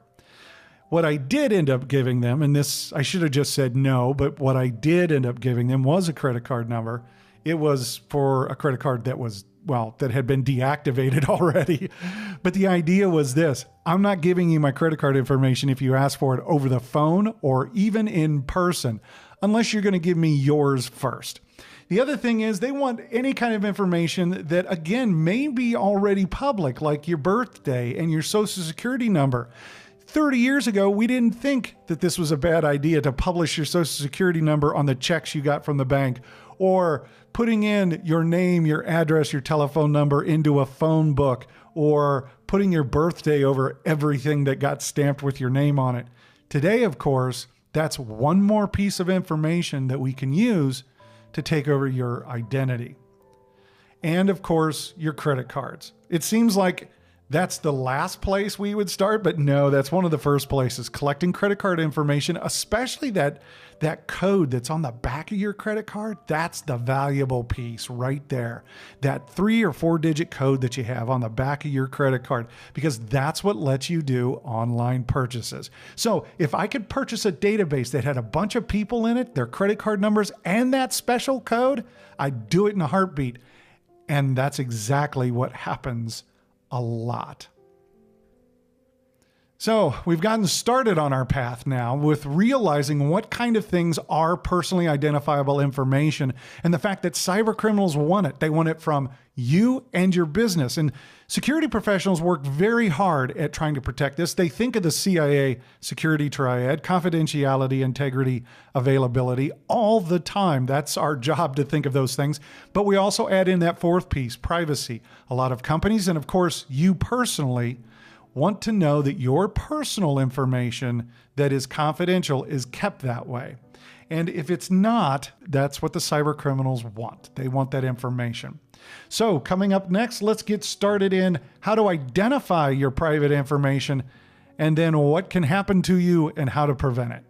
What I did end up giving them, and this, I should have just said no, but what I did end up giving them was a credit card number. It was for a credit card that was, well, that had been deactivated already. But the idea was this: I'm not giving you my credit card information if you ask for it over the phone or even in person, unless you're going to give me yours first. The other thing is they want any kind of information that, again, may be already public, like your birthday and your social security number. 30 years ago, we didn't think that this was a bad idea to publish your social security number on the checks you got from the bank, or putting in your name, your address, your telephone number into a phone book, or putting your birthday over everything that got stamped with your name on it. Today, of course, that's one more piece of information that we can use to take over your identity. And of course, your credit cards. It seems like that's the last place we would start, but no, that's one of the first places. Collecting credit card information, especially that code that's on the back of your credit card, that's the valuable piece right there. That 3 or 4 digit code that you have on the back of your credit card, because that's what lets you do online purchases. So if I could purchase a database that had a bunch of people in it, their credit card numbers, and that special code, I'd do it in a heartbeat. And that's exactly what happens a lot. So we've gotten started on our path now with realizing what kind of things are personally identifiable information and the fact that cyber criminals want it. They want it from you and your business. And security professionals work very hard at trying to protect this. They think of the CIA security triad: confidentiality, integrity, availability, all the time. That's our job, to think of those things. But we also add in that fourth piece: privacy. A lot of companies, and of course you personally, want to know that your personal information that is confidential is kept that way. And if it's not, that's what the cyber criminals want. They want that information. So coming up next, let's get started in how to identify your private information, and then what can happen to you and how to prevent it.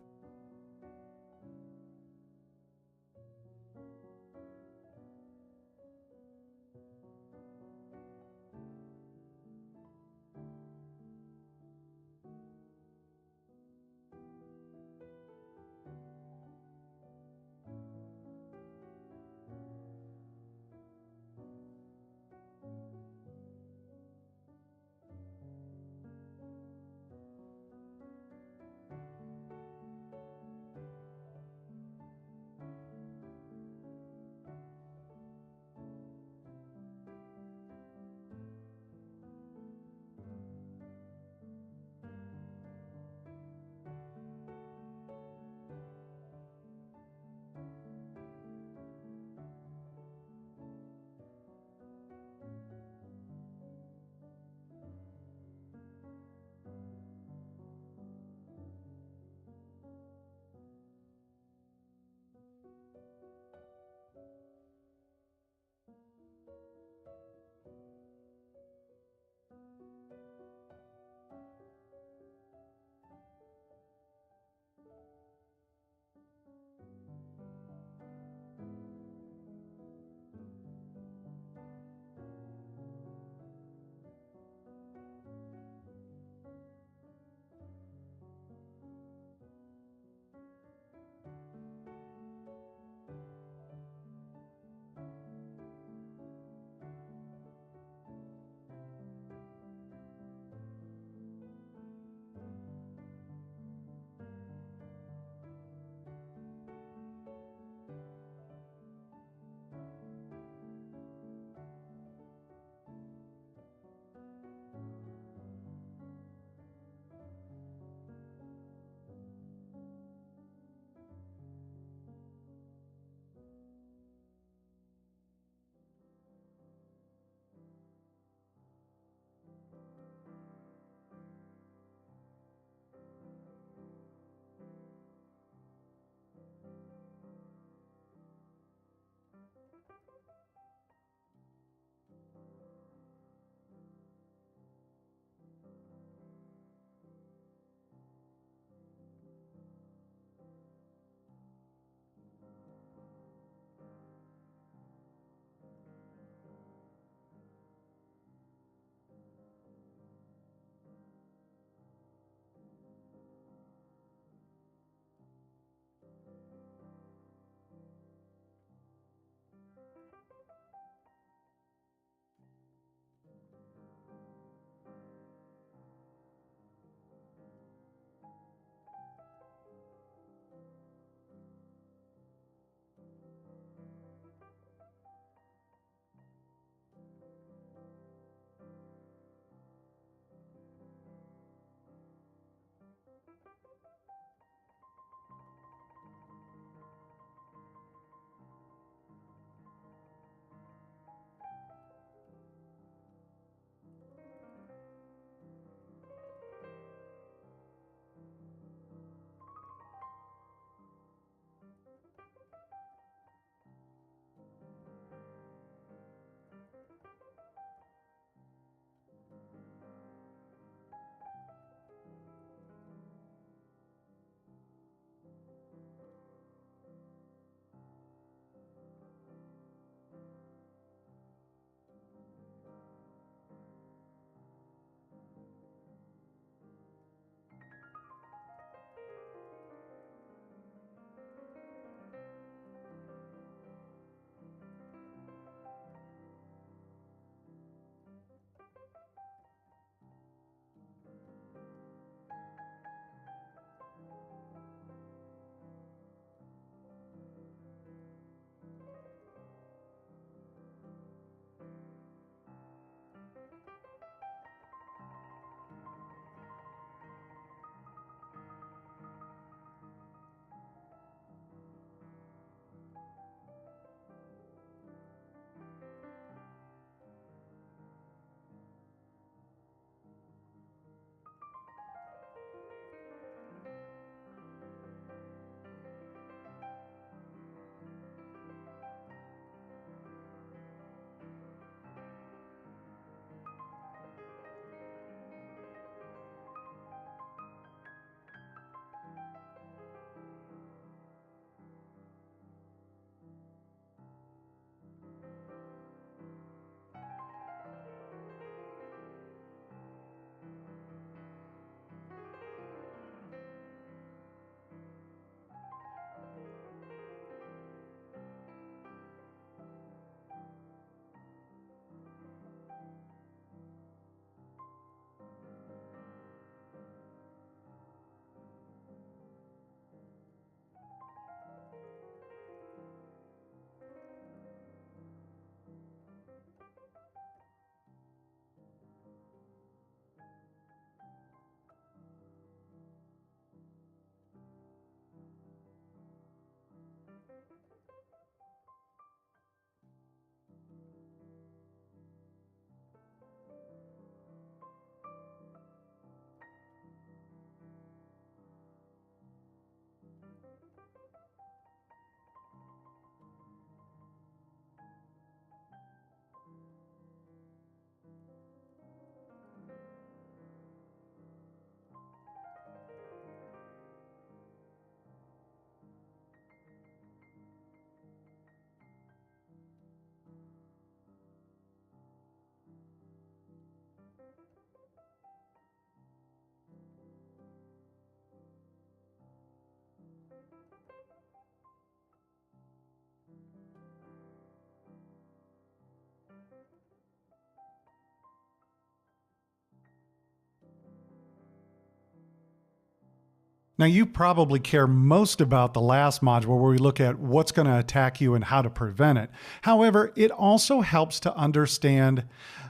Now, you probably care most about the last module where we look at what's going to attack you and how to prevent it. However, it also helps to understand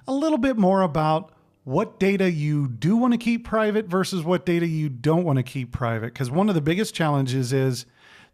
a little bit more about what data you do want to keep private versus what data you don't want to keep private. Because one of the biggest challenges is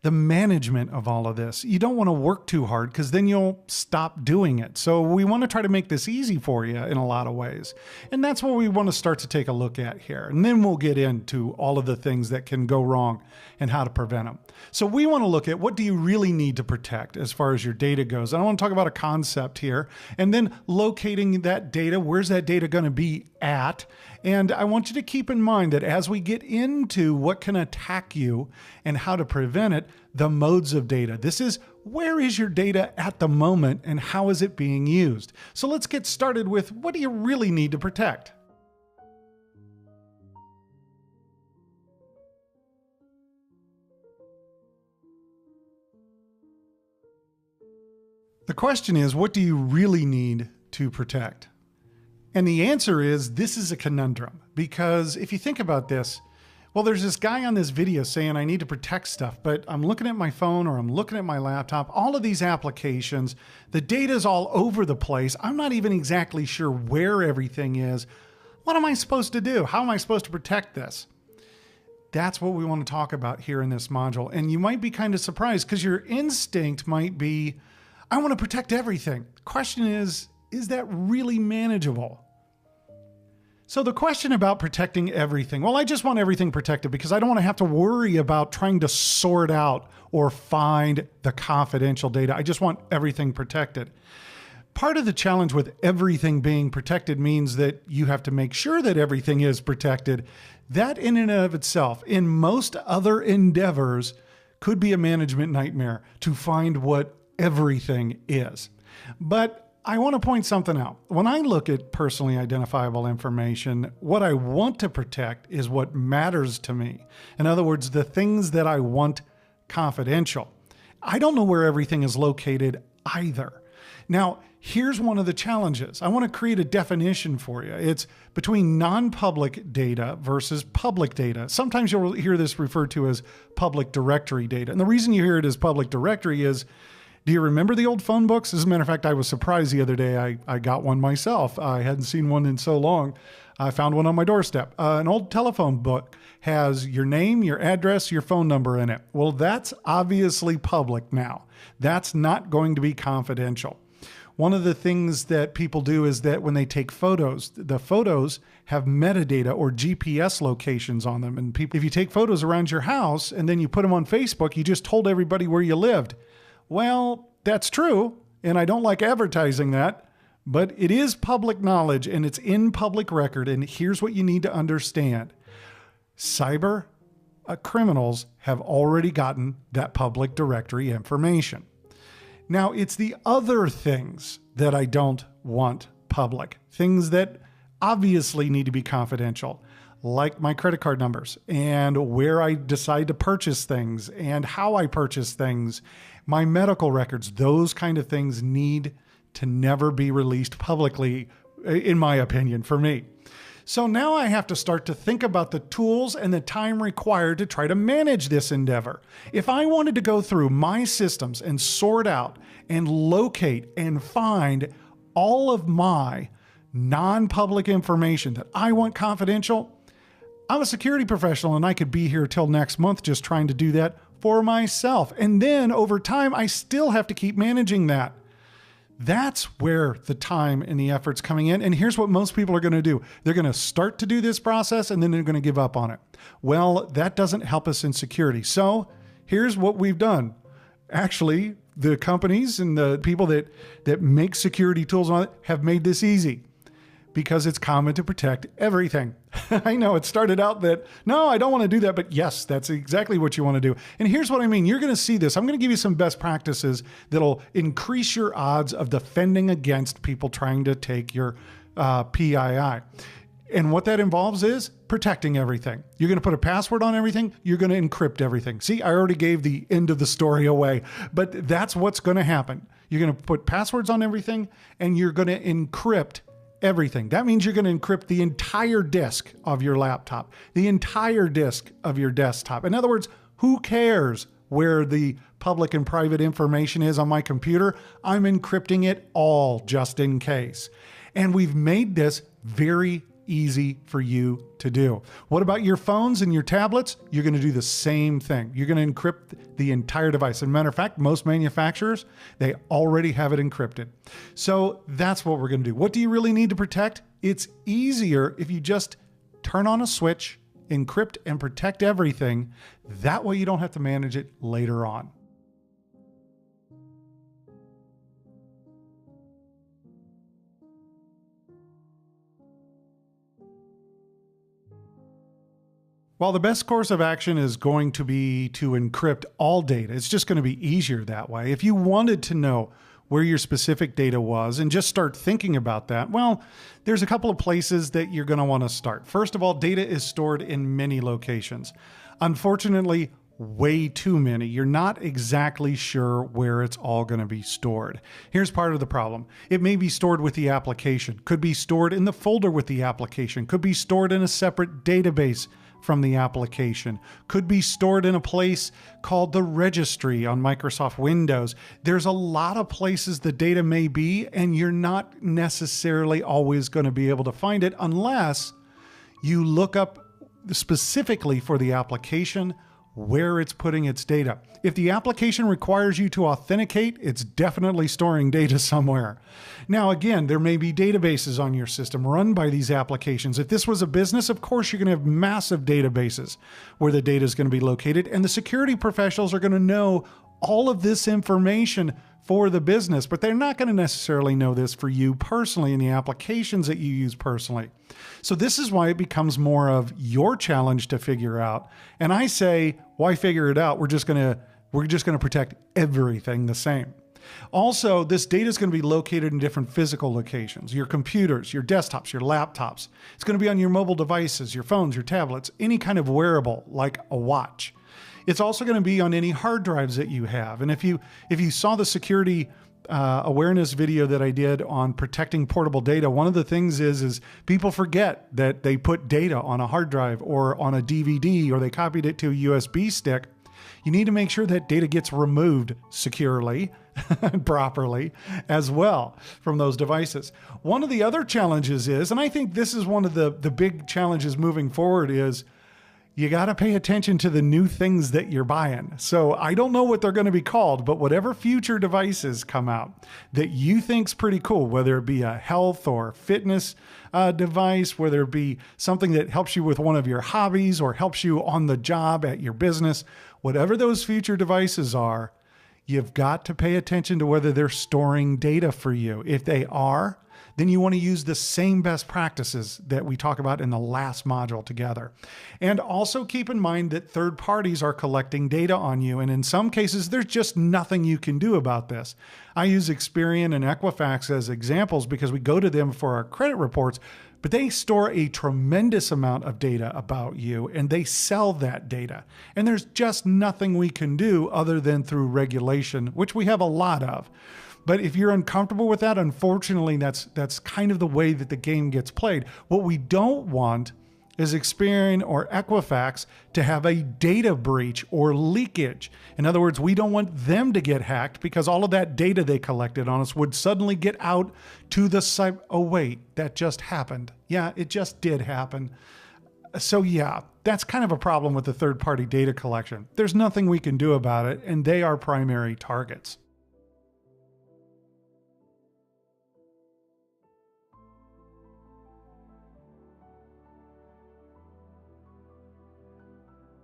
the management of all of this. You don't want to work too hard because then you'll stop doing it. So we want to try to make this easy for you in a lot of ways. And that's what we want to start to take a look at here. And then we'll get into all of the things that can go wrong and how to prevent them. So we want to look at what do you really need to protect as far as your data goes. I want to talk about a concept here and then locating that data. Where's that data going to be at? And I want you to keep in mind that as we get into what can attack you and how to prevent it, the modes of data. This is where is your data at the moment and how is it being used? So let's get started with what do you really need to protect? The question is, what do you really need to protect? And the answer is, this is a conundrum, because if you think about this, well, there's this guy on this video saying I need to protect stuff, but I'm looking at my phone or I'm looking at my laptop, all of these applications, the data's all over the place. I'm not even exactly sure where everything is. What am I supposed to do? How am I supposed to protect this? That's what we want to talk about here in this module. And you might be kind of surprised because your instinct might be, I want to protect everything. The question is that really manageable? So the question about protecting everything, well, I just want everything protected because I don't want to have to worry about trying to sort out or find the confidential data. I just want everything protected. Part of the challenge with everything being protected means that you have to make sure that everything is protected. That in and of itself, in most other endeavors, could be a management nightmare to find what everything is. But I want to point something out. When I look at personally identifiable information, what I want to protect is what matters to me. In other words, the things that I want confidential. I don't know where everything is located either. Now, here's one of the challenges. I want to create a definition for you. It's between non-public data versus public data. Sometimes you'll hear this referred to as public directory data. And the reason you hear it as public directory is, do you remember the old phone books? As a matter of fact, I was surprised the other day. I got one myself. I hadn't seen one in so long. I found one on my doorstep. An old telephone book has your name, your address, your phone number in it. Well, that's obviously public now. That's not going to be confidential. One of the things that people do is that when they take photos, the photos have metadata or GPS locations on them. And people, if you take photos around your house and then you put them on Facebook, you just told everybody where you lived. Well, that's true, and I don't like advertising that, but it is public knowledge and it's in public record. And here's what you need to understand. Cyber criminals have already gotten that public directory information. Now, it's the other things that I don't want public, things that obviously need to be confidential, like my credit card numbers and where I decide to purchase things and how I purchase things, my medical records. Those kind of things need to never be released publicly, in my opinion, for me. So now I have to start to think about the tools and the time required to try to manage this endeavor. If I wanted to go through my systems and sort out and locate and find all of my non-public information that I want confidential, I'm a security professional and I could be here till next month just trying to do that for myself. And then over time, I still have to keep managing that. That's where the time and the effort's coming in. And here's what most people are going to do. They're going to start to do this process and then they're going to give up on it. Well, that doesn't help us in security. So here's what we've done. Actually, the companies and the people that make security tools on it have made this easy because it's common to protect everything. I know it started out that, no, I don't want to do that, but yes, that's exactly what you want to do. And here's what I mean. You're going to see this. I'm going to give you some best practices that'll increase your odds of defending against people trying to take your PII. And what that involves is protecting everything. You're going to put a password on everything. You're going to encrypt everything. See, I already gave the end of the story away, but that's what's going to happen. You're going to put passwords on everything and you're going to encrypt everything. That means you're going to encrypt the entire disk of your laptop, the entire disk of your desktop. In other words, who cares where the public and private information is on my computer? I'm encrypting it all just in case. And we've made this very easy for you to do. What about your phones and your tablets? You're going to do the same thing. You're going to encrypt the entire device. As a matter of fact, most manufacturers, they already have it encrypted. So that's what we're going to do. What do you really need to protect? It's easier if you just turn on a switch, encrypt and protect everything. That way you don't have to manage it later on. While the best course of action is going to be to encrypt all data, it's just going to be easier that way. If you wanted to know where your specific data was and just start thinking about that, well, there's a couple of places that you're going to want to start. First of all, data is stored in many locations. Unfortunately, way too many. You're not exactly sure where it's all going to be stored. Here's part of the problem. It may be stored with the application, could be stored in the folder with the application, could be stored in a separate database from the application, could be stored in a place called the registry on Microsoft Windows. There's a lot of places the data may be, and you're not necessarily always going to be able to find it unless you look up specifically for the application where it's putting its data. If the application requires you to authenticate, it's definitely storing data somewhere. Now, again, there may be databases on your system run by these applications. If this was a business, of course, you're going to have massive databases where the data is going to be located, and the security professionals are going to know all of this information for the business, but they're not going to necessarily know this for you personally in the applications that you use personally. So this is why it becomes more of your challenge to figure out. And I say, why figure it out? We're just going to protect everything the same. Also, this data is going to be located in different physical locations, your computers, your desktops, your laptops. It's going to be on your mobile devices, your phones, your tablets, any kind of wearable like a watch. It's also going to be on any hard drives that you have. And if you saw the security awareness video that I did on protecting portable data, one of the things is people forget that they put data on a hard drive or on a DVD or they copied it to a USB stick. You need to make sure that data gets removed securely and properly as well from those devices. One of the other challenges is, and I think this is one of the big challenges moving forward, is you got to pay attention to the new things that you're buying. So I don't know what they're going to be called, but whatever future devices come out that you think's pretty cool, whether it be a health or fitness device, whether it be something that helps you with one of your hobbies or helps you on the job at your business, whatever those future devices are, you've got to pay attention to whether they're storing data for you. If they are, then you want to use the same best practices that we talk about in the last module together. And also keep in mind that third parties are collecting data on you. And in some cases, there's just nothing you can do about this. I use Experian and Equifax as examples because we go to them for our credit reports, but they store a tremendous amount of data about you and they sell that data. And there's just nothing we can do other than through regulation, which we have a lot of. But if you're uncomfortable with that, unfortunately, that's kind of the way that the game gets played. What we don't want is Experian or Equifax to have a data breach or leakage. In other words, we don't want them to get hacked because all of that data they collected on us would suddenly get out to the site. Oh, wait, that just happened. Yeah, it just did happen. So yeah, that's kind of a problem with the third-party data collection. There's nothing we can do about it, and they are primary targets.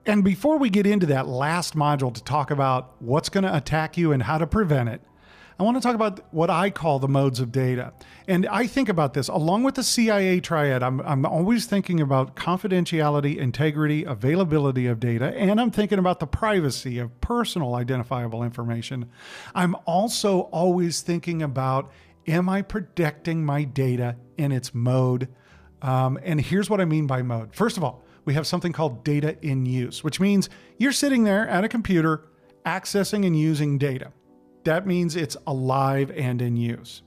And before we get into that last module to talk about what's going to attack you and how to prevent it, I want to talk about what I call the modes of data. And I think about this along with the CIA triad. I'm always thinking about confidentiality, integrity, availability of data, and I'm thinking about the privacy of personal identifiable information. I'm also always thinking about, am I protecting my data in its mode? And here's what I mean by mode. First of all, we have something called data in use, which means you're sitting there at a computer accessing and using data. That means it's alive and in use.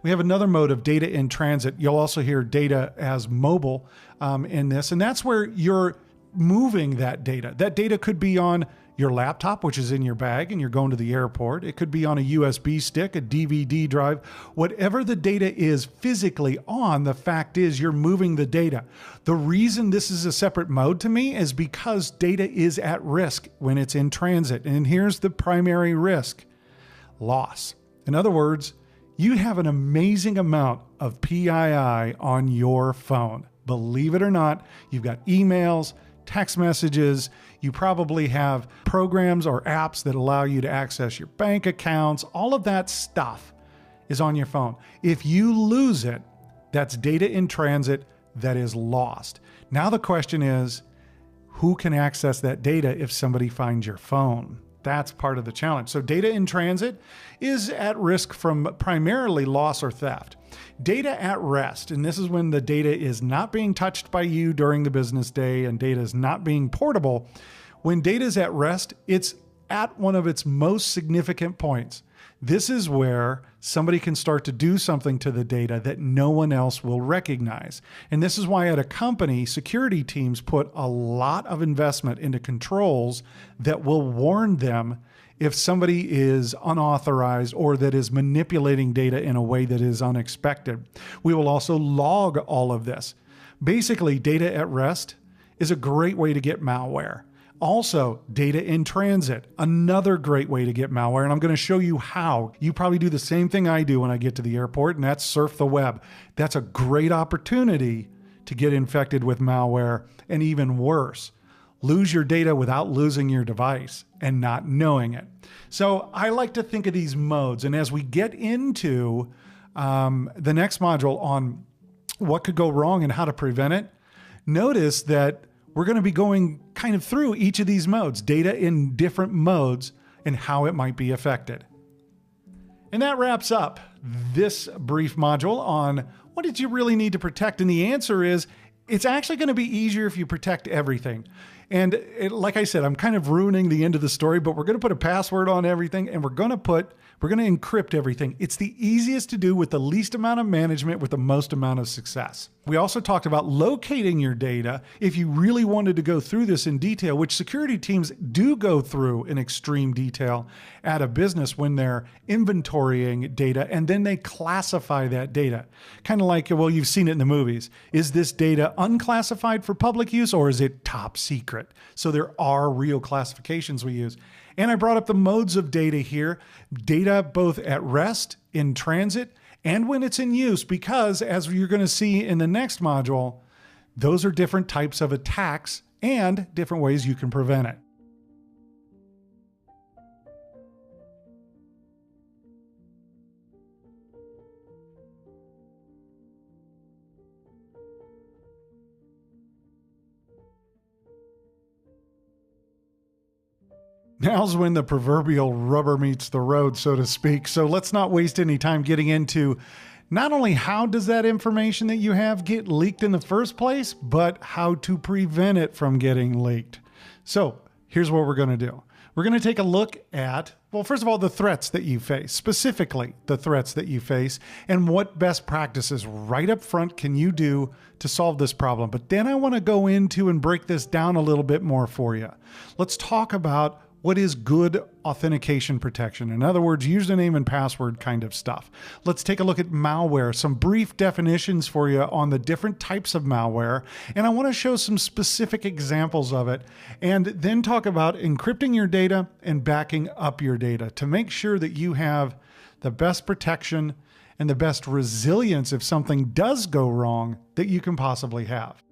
We have another mode of data in transit. You'll also hear data as mobile in this, and that's where you're moving that data. That data could be on your laptop, which is in your bag and you're going to the airport. It could be on a USB stick, a DVD drive, whatever the data is physically on, the fact is you're moving the data. The reason this is a separate mode to me is because data is at risk when it's in transit. And here's the primary risk: loss. In other words, you have an amazing amount of PII on your phone. Believe it or not, you've got emails, text messages, you probably have programs or apps that allow you to access your bank accounts. All of that stuff is on your phone. If you lose it, that's data in transit that is lost. Now the question is, who can access that data if somebody finds your phone? That's part of the challenge. So data in transit is at risk from primarily loss or theft. Data at rest, and this is when the data is not being touched by you during the business day and data is not being portable. When data is at rest, it's at one of its most significant points. This is where somebody can start to do something to the data that no one else will recognize. And this is why at a company, security teams put a lot of investment into controls that will warn them if somebody is unauthorized or that is manipulating data in a way that is unexpected. We will also log all of this. Basically, data at rest is a great way to get malware. Also, data in transit, another great way to get malware, and I'm going to show you how. You probably do the same thing I do when I get to the airport, and that's surf the web. That's a great opportunity to get infected with malware, and even worse, lose your data without losing your device and not knowing it. So I like to think of these modes, and as we get into the next module on what could go wrong and how to prevent it, notice that we're going to be going kind of through each of these modes, data in different modes and how it might be affected. And that wraps up this brief module on what did you really need to protect? And the answer is, it's actually going to be easier if you protect everything. And like I said, I'm kind of ruining the end of the story, but we're going to put a password on everything and we're going to encrypt everything. It's the easiest to do with the least amount of management with the most amount of success. We also talked about locating your data if you really wanted to go through this in detail, which security teams do go through in extreme detail at a business when they're inventorying data, and then they classify that data. Kind of like, well, you've seen it in the movies. Is this data unclassified for public use or is it top secret? So there are real classifications we use. And I brought up the modes of data here, data both at rest, in transit, and when it's in use, because as you're going to see in the next module, those are different types of attacks and different ways you can prevent it. Now's when the proverbial rubber meets the road, so to speak. So let's not waste any time getting into not only how does that information that you have get leaked in the first place, but how to prevent it from getting leaked. So here's what we're going to do. We're going to take a look at, well, first of all, the threats that you face, specifically the threats that you face, and what best practices right up front can you do to solve this problem. But then I want to go into and break this down a little bit more for you. Let's talk about what is good authentication protection? In other words, username and password kind of stuff. Let's take a look at malware, some brief definitions for you on the different types of malware. And I want to show some specific examples of it, and then talk about encrypting your data and backing up your data to make sure that you have the best protection and the best resilience if something does go wrong that you can possibly have.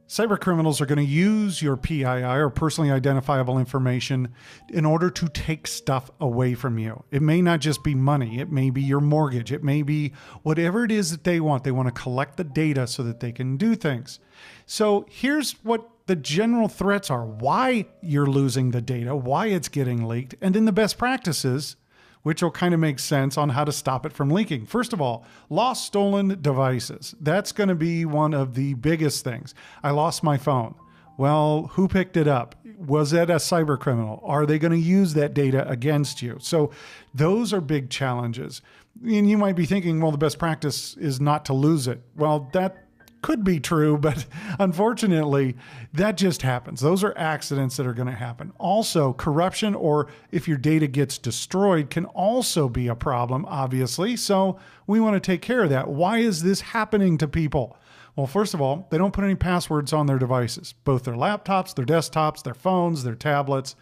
Cybercriminals are going to use your PII, or personally identifiable information, in order to take stuff away from you. It may not just be money. It may be your mortgage. It may be whatever it is that they want. They want to collect the data so that they can do things. So here's what the general threats are, why you're losing the data, why it's getting leaked, and then the best practices, which will kind of make sense on how to stop it from leaking. First of all, lost stolen devices. That's going to be one of the biggest things. I lost my phone. Well, who picked it up? Was it a cyber criminal? Are they going to use that data against you? So those are big challenges. And you might be thinking, well, the best practice is not to lose it. Well, that could be true, but unfortunately, that just happens. Those are accidents that are going to happen. Also, corruption, or if your data gets destroyed, can also be a problem, obviously. So we want to take care of that. Why is this happening to people? Well, first of all, they don't put any passwords on their devices, both their laptops, their desktops, their phones, their tablets.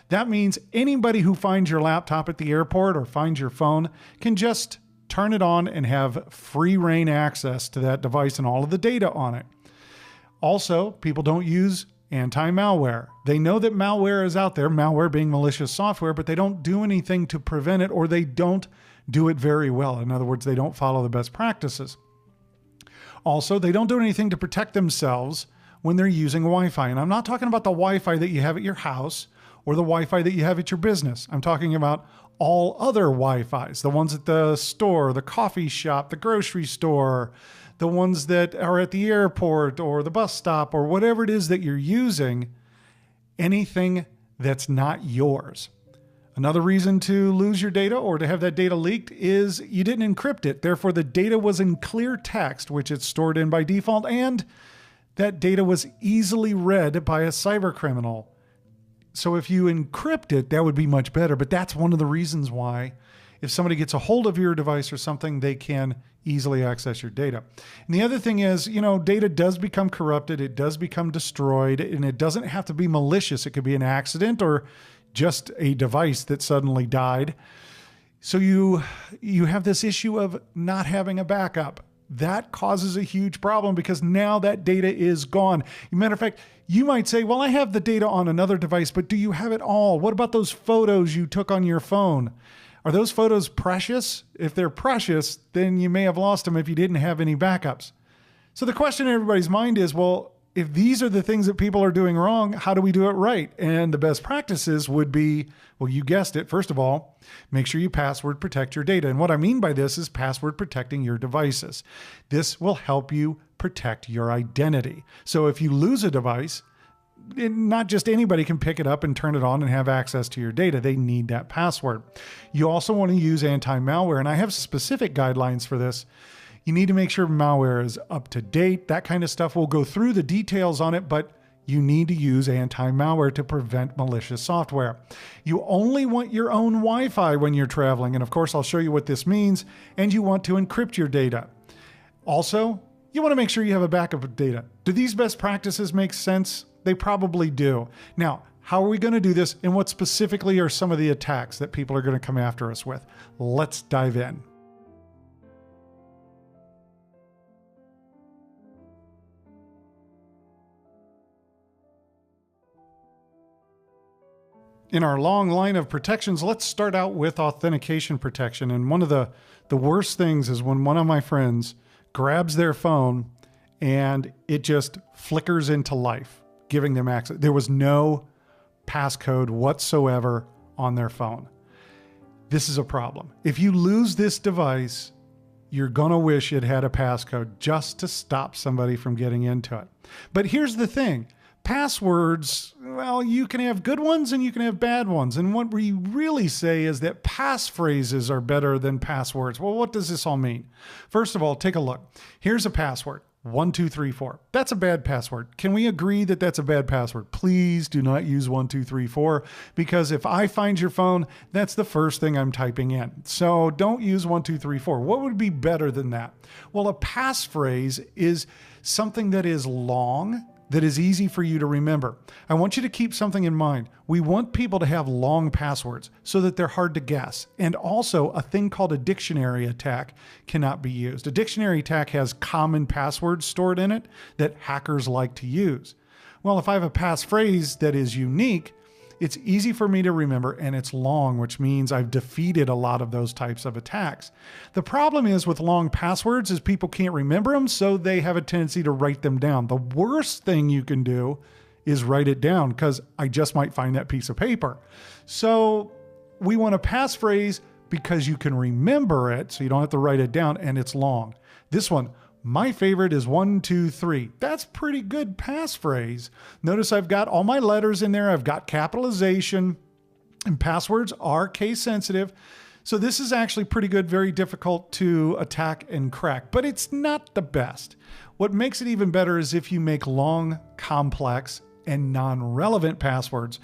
That means anybody who finds your laptop at the airport or finds your phone can just turn it on and have free reign access to that device and all of the data on it. Also, people don't use anti-malware. They know that malware is out there, malware being malicious software, but they don't do anything to prevent it, or they don't do it very well. In other words, they don't follow the best practices. Also, they don't do anything to protect themselves when they're using Wi-Fi. And I'm not talking about the Wi-Fi that you have at your house or the Wi-Fi that you have at your business. I'm talking about all other Wi-Fis, the ones at the store, the coffee shop, the grocery store, the ones that are at the airport or the bus stop, or whatever it is that you're using, anything that's not yours. Another reason to lose your data or to have that data leaked is you didn't encrypt it. Therefore, the data was in clear text, which it's stored in by default, and that data was easily read by a cyber criminal. So if you encrypt it, that would be much better. But that's one of the reasons why, if somebody gets a hold of your device or something, they can easily access your data. And the other thing is, data does become corrupted. It does become destroyed, and it doesn't have to be malicious. It could be an accident or just a device that suddenly died. So you have this issue of not having a backup. That causes a huge problem because now that data is gone. As a matter of fact, you might say, well, I have the data on another device, but do you have it all? What about those photos you took on your phone? Are those photos precious? If they're precious, then you may have lost them if you didn't have any backups. So the question in everybody's mind is, well, if these are the things that people are doing wrong, how do we do it right? And the best practices would be, well, you guessed it. First of all, make sure you password protect your data. And what I mean by this is password protecting your devices. This will help you protect your identity. So if you lose a device, not just anybody can pick it up and turn it on and have access to your data. They need that password. You also want to use anti-malware, and I have specific guidelines for this. You need to make sure malware is up to date. That kind of stuff. We'll go through the details on it, but you need to use anti-malware to prevent malicious software. You only want your own Wi-Fi when you're traveling, and of course, I'll show you what this means, and you want to encrypt your data. Also, you want to make sure you have a backup of data. Do these best practices make sense? They probably do. Now, how are we going to do this, and what specifically are some of the attacks that people are going to come after us with? Let's dive in. In our long line of protections, let's start out with authentication protection. And one of the worst things is when one of my friends grabs their phone and it just flickers into life, giving them access. There was no passcode whatsoever on their phone. This is a problem. If you lose this device, you're going to wish it had a passcode just to stop somebody from getting into it. But here's the thing. Passwords, well, you can have good ones and you can have bad ones. And what we really say is that passphrases are better than passwords. Well, what does this all mean? First of all, take a look. Here's a password. 1234. That's a bad password. Can we agree that that's a bad password? Please do not use 1234, because if I find your phone, that's the first thing I'm typing in. So don't use 1234. What would be better than that? Well, a passphrase is something that is long, that is easy for you to remember. I want you to keep something in mind. We want people to have long passwords so that they're hard to guess. And also, a thing called a dictionary attack cannot be used. A dictionary attack has common passwords stored in it that hackers like to use. Well, if I have a passphrase that is unique, it's easy for me to remember, and it's long, which means I've defeated a lot of those types of attacks. The problem is with long passwords is people can't remember them, so they have a tendency to write them down. The worst thing you can do is write it down, because I just might find that piece of paper. So we want a passphrase because you can remember it, so you don't have to write it down, and it's long. This one, my favorite, is 123. That's pretty good passphrase. Notice I've got all my letters in there. I've got capitalization, and passwords are case sensitive. So this is actually pretty good, very difficult to attack and crack, but it's not the best. What makes it even better is if you make long, complex, and non-relevant passwords.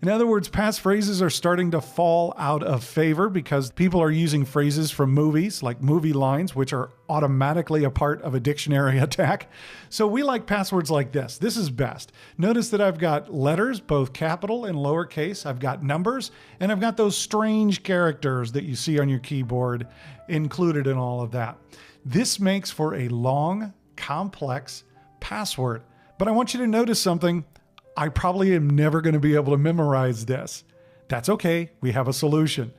In other words, passphrases are starting to fall out of favor because people are using phrases from movies, like movie lines, which are automatically a part of a dictionary attack. So we like passwords like this. This is best. Notice that I've got letters, both capital and lowercase. I've got numbers, and I've got those strange characters that you see on your keyboard included in all of that. This makes for a long, complex password. But I want you to notice something. I probably am never going to be able to memorize this. That's okay. We have a solution.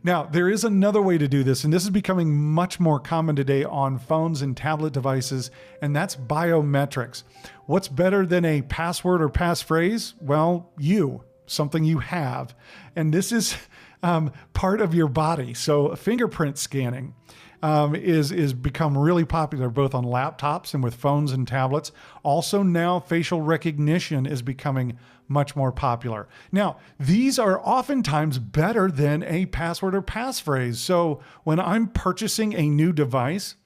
Now, there is another way to do this, and this is becoming much more common today on phones and tablet devices, and that's biometrics. What's better than a password or passphrase? Well, something you have. And this is part of your body. So fingerprint scanning is become really popular both on laptops and with phones and tablets. Also now facial recognition is becoming much more popular. Now, these are oftentimes better than a password or passphrase. So when I'm purchasing a new device,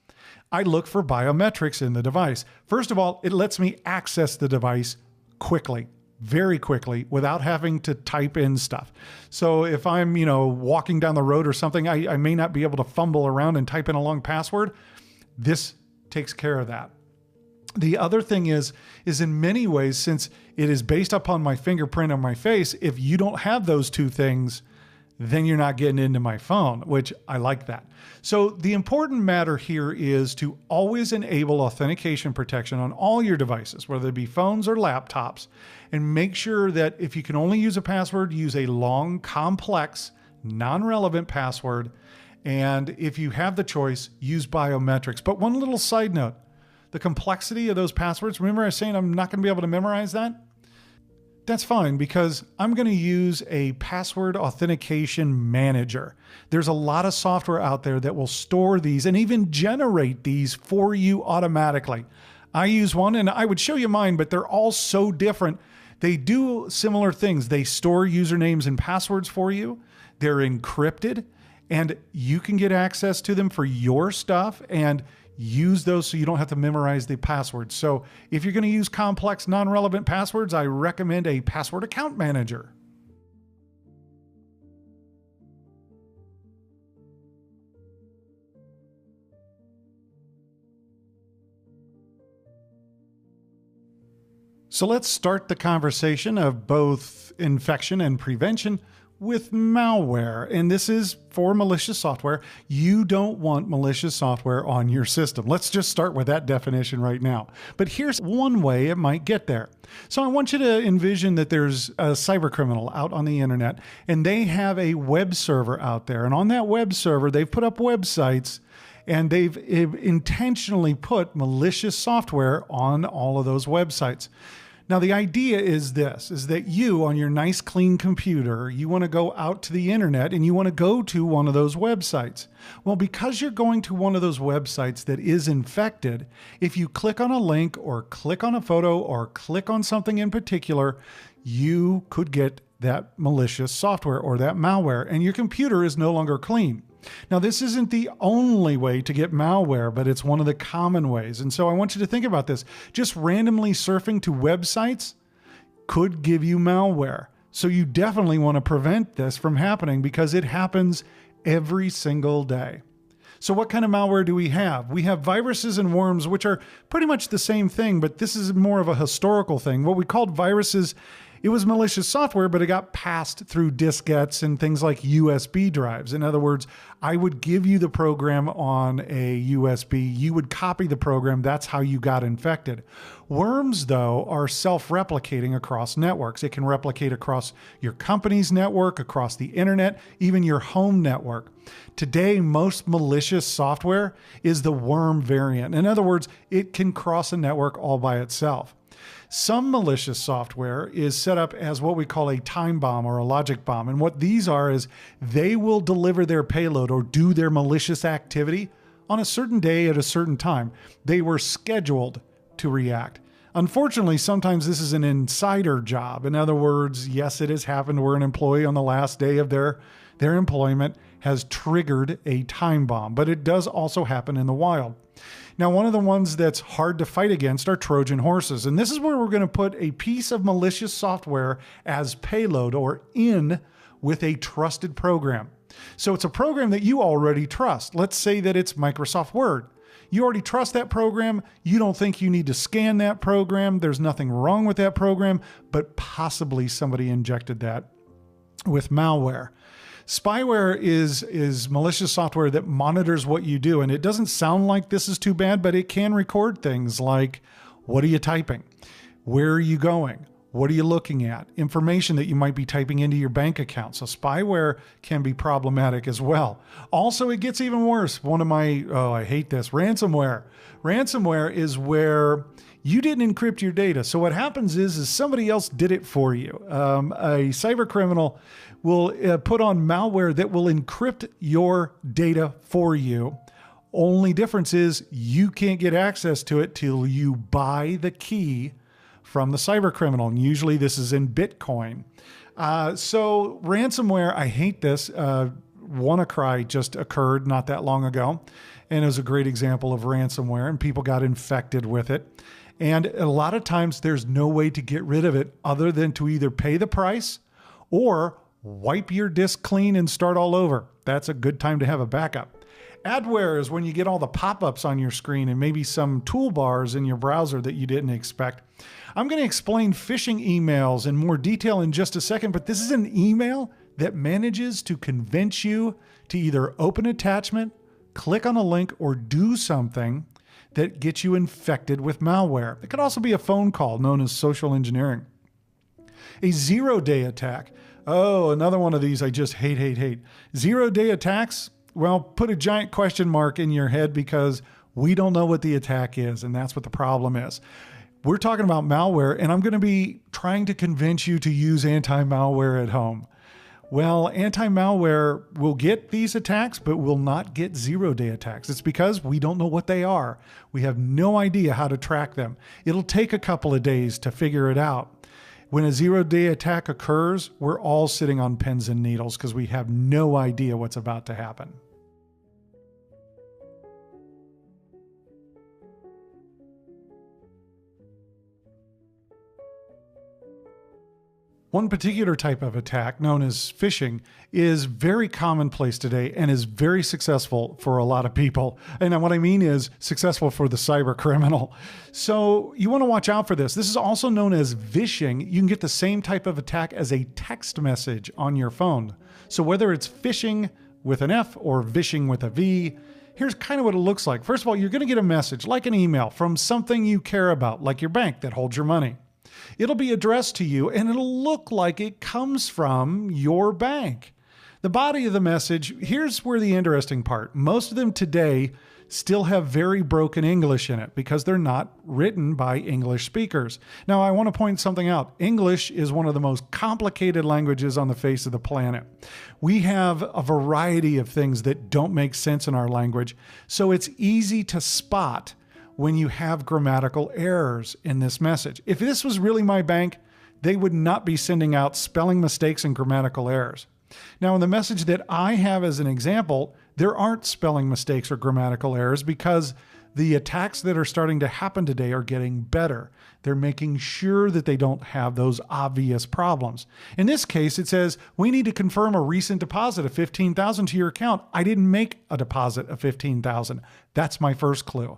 I look for biometrics in the device. First of all, it lets me access the device quickly. Very quickly without having to type in stuff. So if I'm, walking down the road or something, I may not be able to fumble around and type in a long password. This takes care of that. The other thing is in many ways, since it is based upon my fingerprint on my face, if you don't have those two things, then you're not getting into my phone, which I like that. So the important matter here is to always enable authentication protection on all your devices, whether it be phones or laptops, and make sure that if you can only use a password, use a long, complex, non-relevant password. And if you have the choice, use biometrics. But one little side note, the complexity of those passwords, remember I was saying I'm not going to be able to memorize that? That's fine, because I'm going to use a password authentication manager. There's a lot of software out there that will store these and even generate these for you automatically. I use one, and I would show you mine, but they're all so different. They do similar things. They store usernames and passwords for you. They're encrypted, and you can get access to them for your stuff and use those so you don't have to memorize the passwords. So if you're going to use complex, non-relevant passwords, I recommend a password account manager. So let's start the conversation of both infection and prevention with malware. And this is for malicious software. You don't want malicious software on your system. Let's just start with that definition right now. But here's one way it might get there. So I want you to envision that there's a cyber criminal out on the internet, and they have a web server out there. And on that web server, they've put up websites, and they've intentionally put malicious software on all of those websites. Now, the idea is this, is that you on your nice clean computer, you want to go out to the internet and you want to go to one of those websites. Well, because you're going to one of those websites that is infected, if you click on a link or click on a photo or click on something in particular, you could get that malicious software or that malware, and your computer is no longer clean. Now, this isn't the only way to get malware, but it's one of the common ways. And so I want you to think about this. Just randomly surfing to websites could give you malware. So you definitely want to prevent this from happening because it happens every single day. So what kind of malware do we have? We have viruses and worms, which are pretty much the same thing, but this is more of a historical thing. What we called viruses, it was malicious software, but it got passed through diskettes and things like USB drives. In other words, I would give you the program on a USB. You would copy the program. That's how you got infected. Worms, though, are self-replicating across networks. It can replicate across your company's network, across the internet, even your home network. Today, most malicious software is the worm variant. In other words, it can cross a network all by itself. Some malicious software is set up as what we call a time bomb or a logic bomb. And what these are is they will deliver their payload or do their malicious activity on a certain day at a certain time. They were scheduled to react. Unfortunately, sometimes this is an insider job. In other words, yes, it has happened where an employee on the last day of their employment has triggered a time bomb, but it does also happen in the wild. Now, one of the ones that's hard to fight against are Trojan horses. And this is where we're going to put a piece of malicious software as payload or in with a trusted program. So it's a program that you already trust. Let's say that it's Microsoft Word. You already trust that program. You don't think you need to scan that program. There's nothing wrong with that program, but possibly somebody injected that with malware. Spyware is malicious software that monitors what you do. And it doesn't sound like this is too bad, but it can record things like, what are you typing? Where are you going? What are you looking at? Information that you might be typing into your bank account. So spyware can be problematic as well. Also, it gets even worse. One of my, I hate this, ransomware. Ransomware is where you didn't encrypt your data. So what happens is somebody else did it for you. A cyber criminal will put on malware that will encrypt your data for you. Only difference is you can't get access to it till you buy the key from the cyber criminal. And usually this is in Bitcoin. So ransomware, I hate this. WannaCry just occurred not that long ago. And it was a great example of ransomware, and people got infected with it. And a lot of times there's no way to get rid of it other than to either pay the price or wipe your disk clean and start all over. That's a good time to have a backup. Adware is when you get all the pop-ups on your screen and maybe some toolbars in your browser that you didn't expect. I'm going to explain phishing emails in more detail in just a second, but this is an email that manages to convince you to either open an attachment, click on a link, or do something that gets you infected with malware. It could also be a phone call known as social engineering. A zero-day attack. Oh, another one of these I just hate. Zero-day attacks, well, put a giant question mark in your head because we don't know what the attack is, and that's what the problem is. We're talking about malware, and I'm going to be trying to convince you to use anti-malware at home. Well, anti-malware will get these attacks, but will not get zero-day attacks. It's because we don't know what they are. We have no idea how to track them. It'll take a couple of days to figure it out. When a zero-day attack occurs, we're all sitting on pins and needles because we have no idea what's about to happen. One particular type of attack, known as phishing, is very commonplace today and is very successful for a lot of people. And what I mean is successful for the cyber criminal. So you want to watch out for this. This is also known as vishing. You can get the same type of attack as a text message on your phone. So whether it's phishing with an F or vishing with a V, here's kind of what it looks like. First of all, you're going to get a message, like an email, from something you care about, like your bank that holds your money. It'll be addressed to you and it'll look like it comes from your bank. The body of the message, here's where the interesting part. Most of them today still have very broken English in it because they're not written by English speakers. Now, I want to point something out. English is one of the most complicated languages on the face of the planet. We have a variety of things that don't make sense in our language, so it's easy to spot when you have grammatical errors in this message. If this was really my bank, they would not be sending out spelling mistakes and grammatical errors. Now, in the message that I have as an example, there aren't spelling mistakes or grammatical errors because the attacks that are starting to happen today are getting better. They're making sure that they don't have those obvious problems. In this case, it says, we need to confirm a recent deposit of $15,000 to your account. I didn't make a deposit of $15,000. That's my first clue.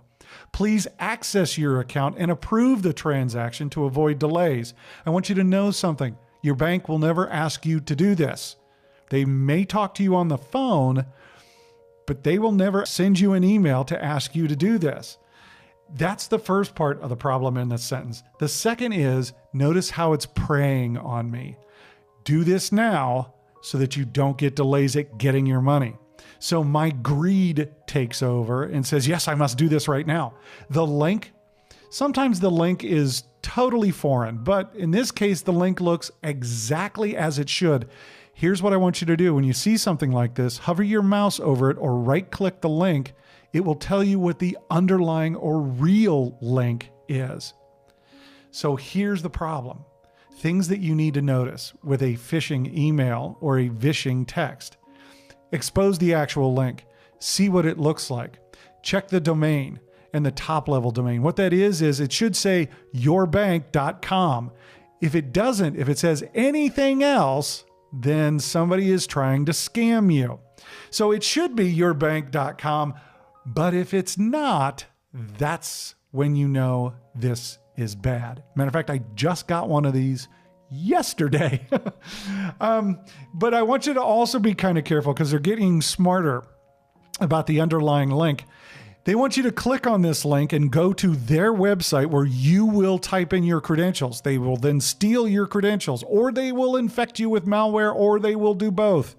Please access your account and approve the transaction to avoid delays. I want you to know something. Your bank will never ask you to do this. They may talk to you on the phone, but they will never send you an email to ask you to do this. That's the first part of the problem in this sentence. The second is, notice how it's preying on me. Do this now so that you don't get delays at getting your money. So my greed takes over and says, yes, I must do this right now. The link, sometimes the link is totally foreign, but in this case, the link looks exactly as it should. Here's what I want you to do. When you see something like this, hover your mouse over it or right-click the link. It will tell you what the underlying or real link is. So here's the problem. Things that you need to notice with a phishing email or a vishing text. Expose the actual link. See what it looks like. Check the domain and the top-level domain. What that is it should say yourbank.com. If it doesn't, if it says anything else, then somebody is trying to scam you. So it should be yourbank.com, but if it's not, that's when you know this is bad. Matter of fact, I just got one of these yesterday. But I want you to also be kind of careful because they're getting smarter about the underlying link. They want you to click on this link and go to their website where you will type in your credentials. They will then steal your credentials, or they will infect you with malware, or they will do both.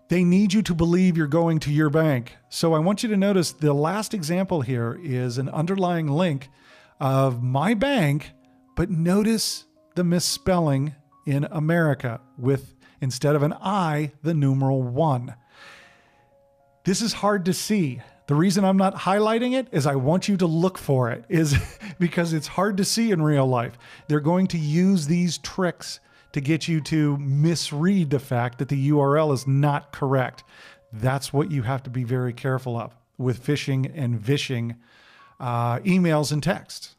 They need you to believe you're going to your bank. So I want you to notice the last example here is an underlying link of my bank, but notice the misspelling in America with, instead of an I, the numeral 1. This is hard to see. The reason I'm not highlighting it is I want you to look for it, is because it's hard to see in real life. They're going to use these tricks to get you to misread the fact that the URL is not correct. That's what you have to be very careful of with phishing and vishing emails and texts.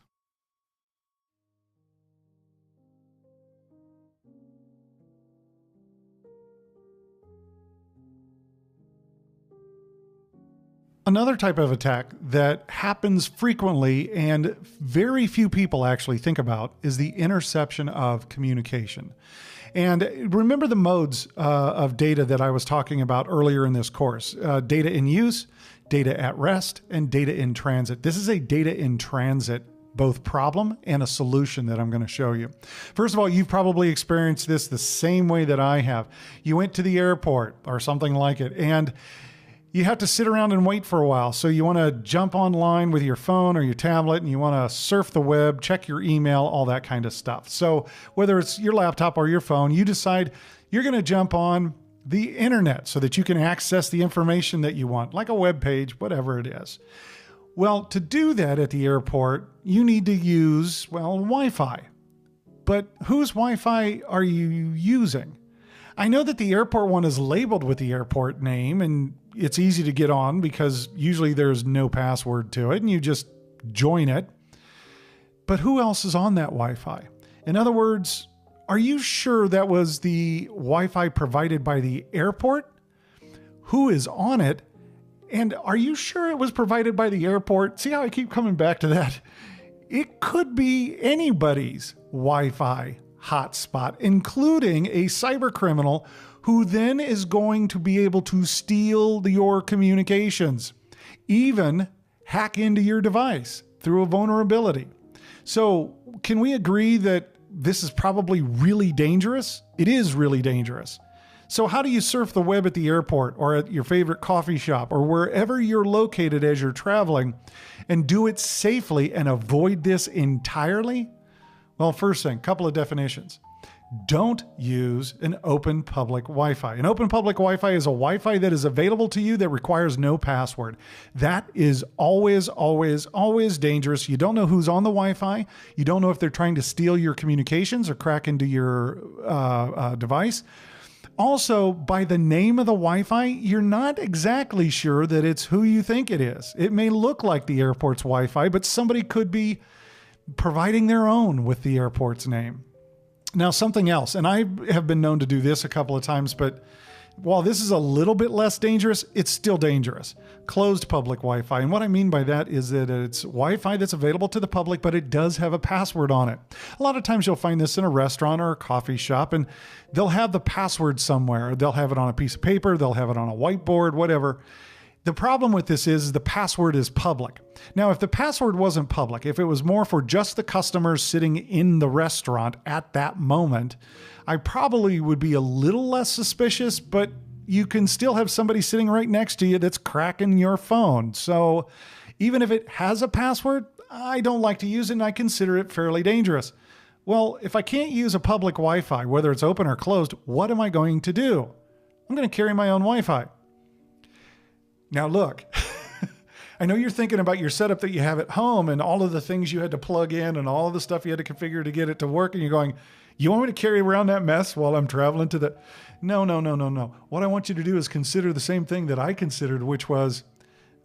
Another type of attack that happens frequently and very few people actually think about is the interception of communication. And remember the modes of data that I was talking about earlier in this course. Data in use, data at rest, and data in transit. This is a data in transit both problem and a solution that I'm going to show you. First of all, you've probably experienced this the same way that I have. You went to the airport or something like it, and you have to sit around and wait for a while. So you want to jump online with your phone or your tablet and you want to surf the web, check your email, all that kind of stuff. So whether it's your laptop or your phone, you decide you're going to jump on the internet so that you can access the information that you want, like a web page, whatever it is. Well, to do that at the airport, you need to use, Wi-Fi. But whose Wi-Fi are you using? I know that the airport one is labeled with the airport name and it's easy to get on because usually there's no password to it and you just join it. But who else is on that Wi-Fi? In other words, are you sure that was the Wi-Fi provided by the airport? Who is on it? And are you sure it was provided by the airport? See how I keep coming back to that? It could be anybody's Wi-Fi hotspot, including a cyber criminal who then is going to be able to steal your communications, even hack into your device through a vulnerability. So can we agree that this is probably really dangerous? It is really dangerous. So how do you surf the web at the airport or at your favorite coffee shop or wherever you're located as you're traveling and do it safely and avoid this entirely? Well, first thing, couple of definitions. Don't use an open public Wi-Fi. An open public Wi-Fi is a Wi-Fi that is available to you that requires no password. That is always, always, always dangerous. You don't know who's on the Wi-Fi. You don't know if they're trying to steal your communications or crack into your device. Also, by the name of the Wi-Fi, you're not exactly sure that it's who you think it is. It may look like the airport's Wi-Fi, but somebody could be providing their own with the airport's name. Now, something else, and I have been known to do this a couple of times, but while this is a little bit less dangerous, it's still dangerous. Closed public Wi-Fi. And what I mean by that is that it's Wi-Fi that's available to the public, but it does have a password on it. A lot of times you'll find this in a restaurant or a coffee shop, and they'll have the password somewhere. They'll have it on a piece of paper. They'll have it on a whiteboard, whatever. The problem with this is the password is public. Now, if the password wasn't public, if it was more for just the customers sitting in the restaurant at that moment, I probably would be a little less suspicious, but you can still have somebody sitting right next to you that's cracking your phone. So even if it has a password, I don't like to use it and I consider it fairly dangerous. Well, if I can't use a public Wi-Fi, whether it's open or closed, what am I going to do? I'm going to carry my own Wi-Fi. Now look, I know you're thinking about your setup that you have at home and all of the things you had to plug in and all of the stuff you had to configure to get it to work. And you're going, you want me to carry around that mess while I'm traveling to the... No. What I want you to do is consider the same thing that I considered, which was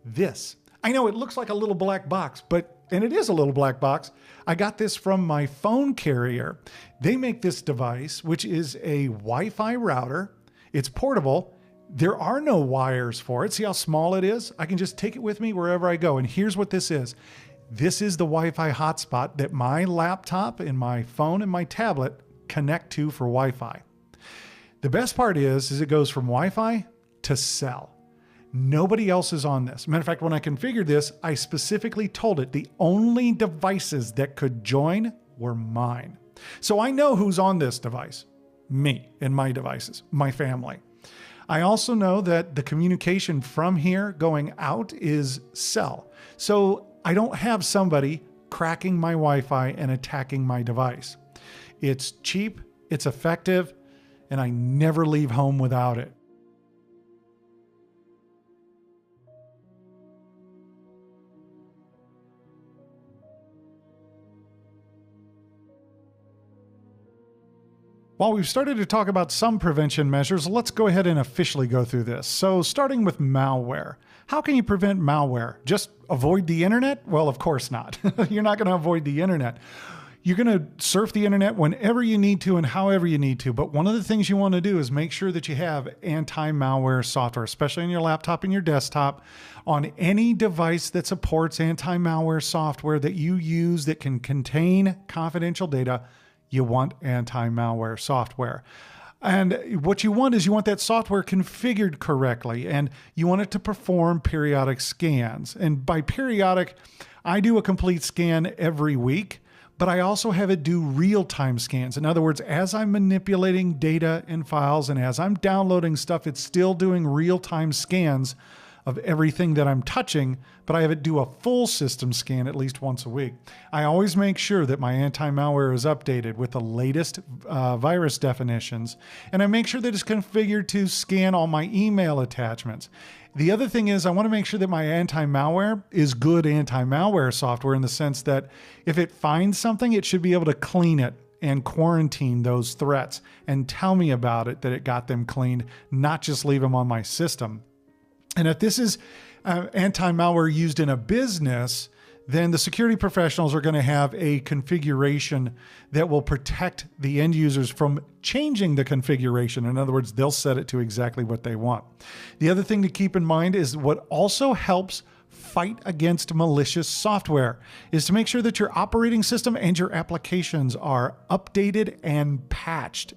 this. I know it looks like a little black box, and it is a little black box. I got this from my phone carrier. They make this device, which is a Wi-Fi router. It's portable. There are no wires for it. See how small it is? I can just take it with me wherever I go. And here's what this is. This is the Wi-Fi hotspot that my laptop and my phone and my tablet connect to for Wi-Fi. The best part is it goes from Wi-Fi to cell. Nobody else is on this. Matter of fact, when I configured this, I specifically told it the only devices that could join were mine. So I know who's on this device. Me and my devices, my family. I also know that the communication from here going out is cell. So I don't have somebody cracking my Wi-Fi and attacking my device. It's cheap, it's effective, and I never leave home without it. While we've started to talk about some prevention measures, let's go ahead and officially go through this. So starting with malware. How can you prevent malware? Just avoid the internet? Well, of course not. You're not going to avoid the internet. You're going to surf the internet whenever you need to and however you need to. But one of the things you want to do is make sure that you have anti-malware software, especially on your laptop and your desktop, on any device that supports anti-malware software that you use that can contain confidential data. You want anti-malware software. And what you want is you want that software configured correctly, and you want it to perform periodic scans. And by periodic, I do a complete scan every week, but I also have it do real-time scans. In other words, as I'm manipulating data and files and as I'm downloading stuff, it's still doing real-time scans of everything that I'm touching, but I have it do a full system scan at least once a week. I always make sure that my anti-malware is updated with the latest virus definitions, and I make sure that it's configured to scan all my email attachments. The other thing is I want to make sure that my anti-malware is good anti-malware software in the sense that if it finds something, it should be able to clean it and quarantine those threats and tell me about it, that it got them cleaned, not just leave them on my system. And if this is anti-malware used in a business, then the security professionals are going to have a configuration that will protect the end users from changing the configuration. In other words, they'll set it to exactly what they want. The other thing to keep in mind is what also helps fight against malicious software is to make sure that your operating system and your applications are updated and patched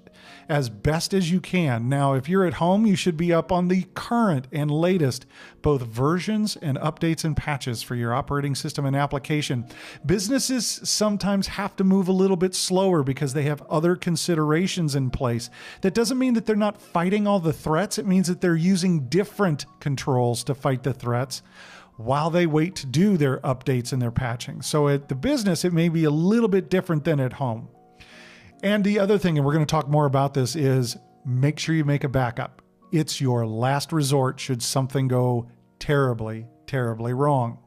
as best as you can. Now, if you're at home, you should be up on the current and latest, both versions and updates and patches for your operating system and application. Businesses sometimes have to move a little bit slower because they have other considerations in place. That doesn't mean that they're not fighting all the threats. It means that they're using different controls to fight the threats while they wait to do their updates and their patching. So at the business, it may be a little bit different than at home. And the other thing, and we're going to talk more about this, is make sure you make a backup. It's your last resort should something go terribly, terribly wrong.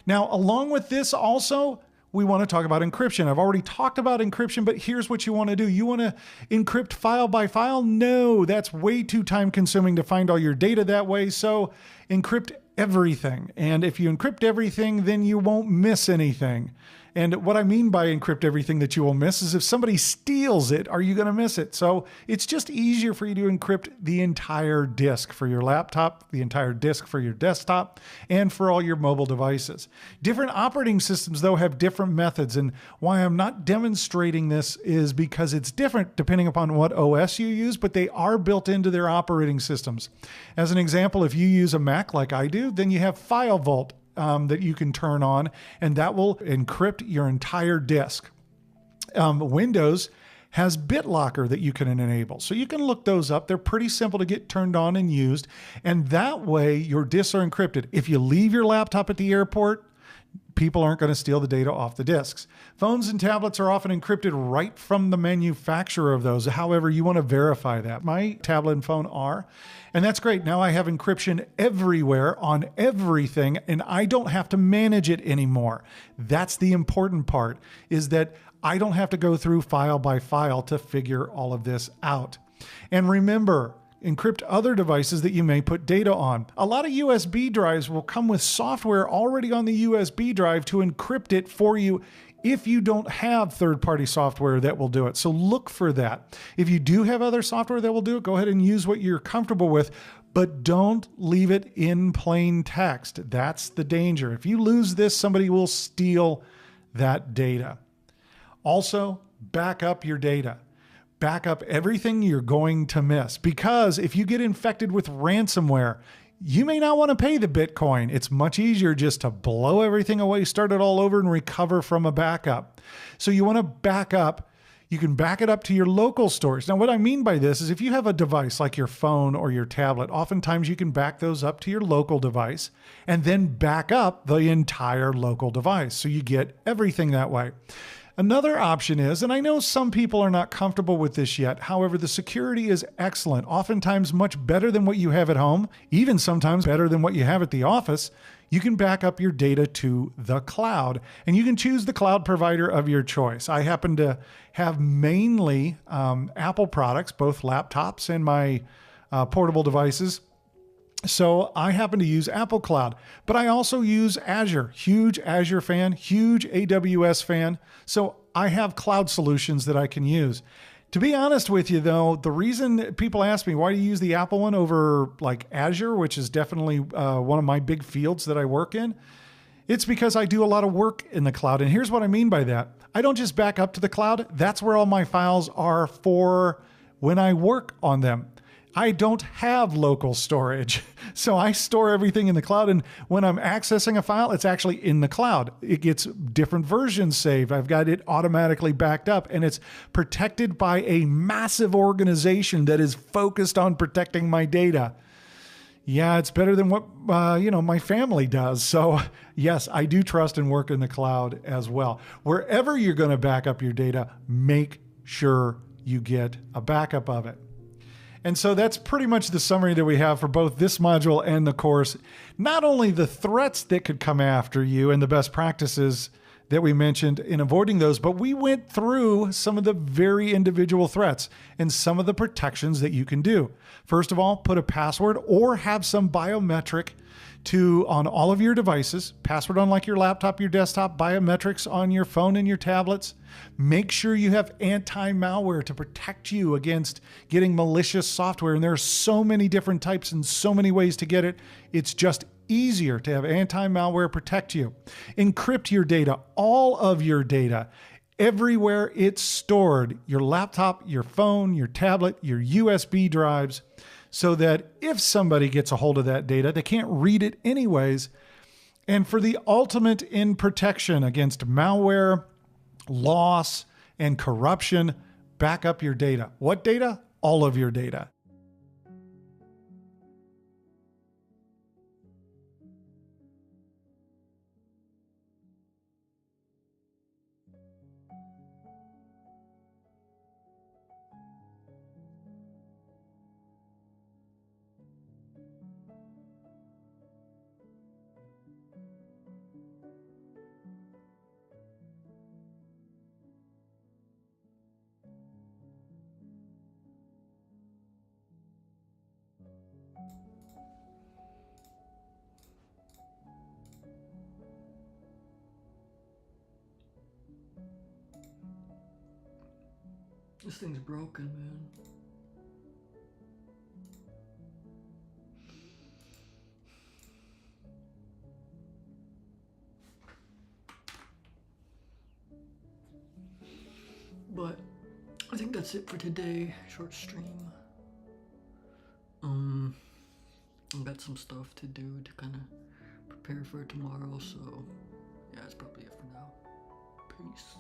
Now, along with this also, we want to talk about encryption. I've already talked about encryption, but here's what you want to do. You want to encrypt file by file? No, that's way too time consuming to find all your data that way. So encrypt everything. And if you encrypt everything, then you won't miss anything. And what I mean by encrypt everything that you will miss is if somebody steals it, are you going to miss it? So it's just easier for you to encrypt the entire disk for your laptop, the entire disk for your desktop, and for all your mobile devices. Different operating systems, though, have different methods. And why I'm not demonstrating this is because it's different depending upon what OS you use, but they are built into their operating systems. As an example, if you use a Mac like I do, then you have File Vault that you can turn on, and that will encrypt your entire disk. Windows has BitLocker that you can enable. So you can look those up. They're pretty simple to get turned on and used. And that way your disks are encrypted. If you leave your laptop at the airport, people aren't going to steal the data off the disks. Phones and tablets are often encrypted right from the manufacturer of those. However, you want to verify that. My tablet and phone are, and that's great. Now I have encryption everywhere on everything, and I don't have to manage it anymore. That's the important part, is that I don't have to go through file by file to figure all of this out. And remember, encrypt other devices that you may put data on. A lot of USB drives will come with software already on the USB drive to encrypt it for you if you don't have third-party software that will do it. So look for that. If you do have other software that will do it, go ahead and use what you're comfortable with, but don't leave it in plain text. That's the danger. If you lose this, somebody will steal that data. Also, back up your data. Back up everything you're going to miss, because if you get infected with ransomware, you may not want to pay the Bitcoin. It's much easier just to blow everything away, start it all over, and recover from a backup. So you want to back up. You can back it up to your local storage. Now, what I mean by this is if you have a device like your phone or your tablet, oftentimes you can back those up to your local device and then back up the entire local device. So you get everything that way. Another option is, and I know some people are not comfortable with this yet, however, the security is excellent, oftentimes much better than what you have at home, even sometimes better than what you have at the office. You can back up your data to the cloud, and you can choose the cloud provider of your choice. I happen to have mainly Apple products, both laptops and my portable devices. So I happen to use Apple Cloud, but I also use Azure, huge Azure fan, huge AWS fan. So I have cloud solutions that I can use. To be honest with you though, the reason people ask me, why do you use the Apple one over like Azure, which is definitely one of my big fields that I work in, it's because I do a lot of work in the cloud. And here's what I mean by that. I don't just back up to the cloud. That's where all my files are for when I work on them. I don't have local storage, so I store everything in the cloud, and when I'm accessing a file, it's actually in the cloud. It gets different versions saved. I've got it automatically backed up, and it's protected by a massive organization that is focused on protecting my data. Yeah, it's better than what my family does. So yes, I do trust and work in the cloud as well. Wherever you're going to back up your data, make sure you get a backup of it. And so that's pretty much the summary that we have for both this module and the course. Not only the threats that could come after you and the best practices that we mentioned in avoiding those, but we went through some of the very individual threats and some of the protections that you can do. First of all, put a password or have some biometric on all of your devices, password on like your laptop, your desktop, biometrics on your phone and your tablets. Make sure you have anti-malware to protect you against getting malicious software. And there are so many different types and so many ways to get it. It's just easier to have anti-malware protect you. Encrypt your data, all of your data, everywhere it's stored, your laptop, your phone, your tablet, your USB drives, so that if somebody gets a hold of that data, they can't read it anyways. And for the ultimate in protection against malware, loss, and corruption, back up your data. What data? All of your data. This thing's broken, man. But I think that's it for today. Short stream. I've got some stuff to do to kind of prepare for tomorrow, so yeah, that's probably it for now. Peace.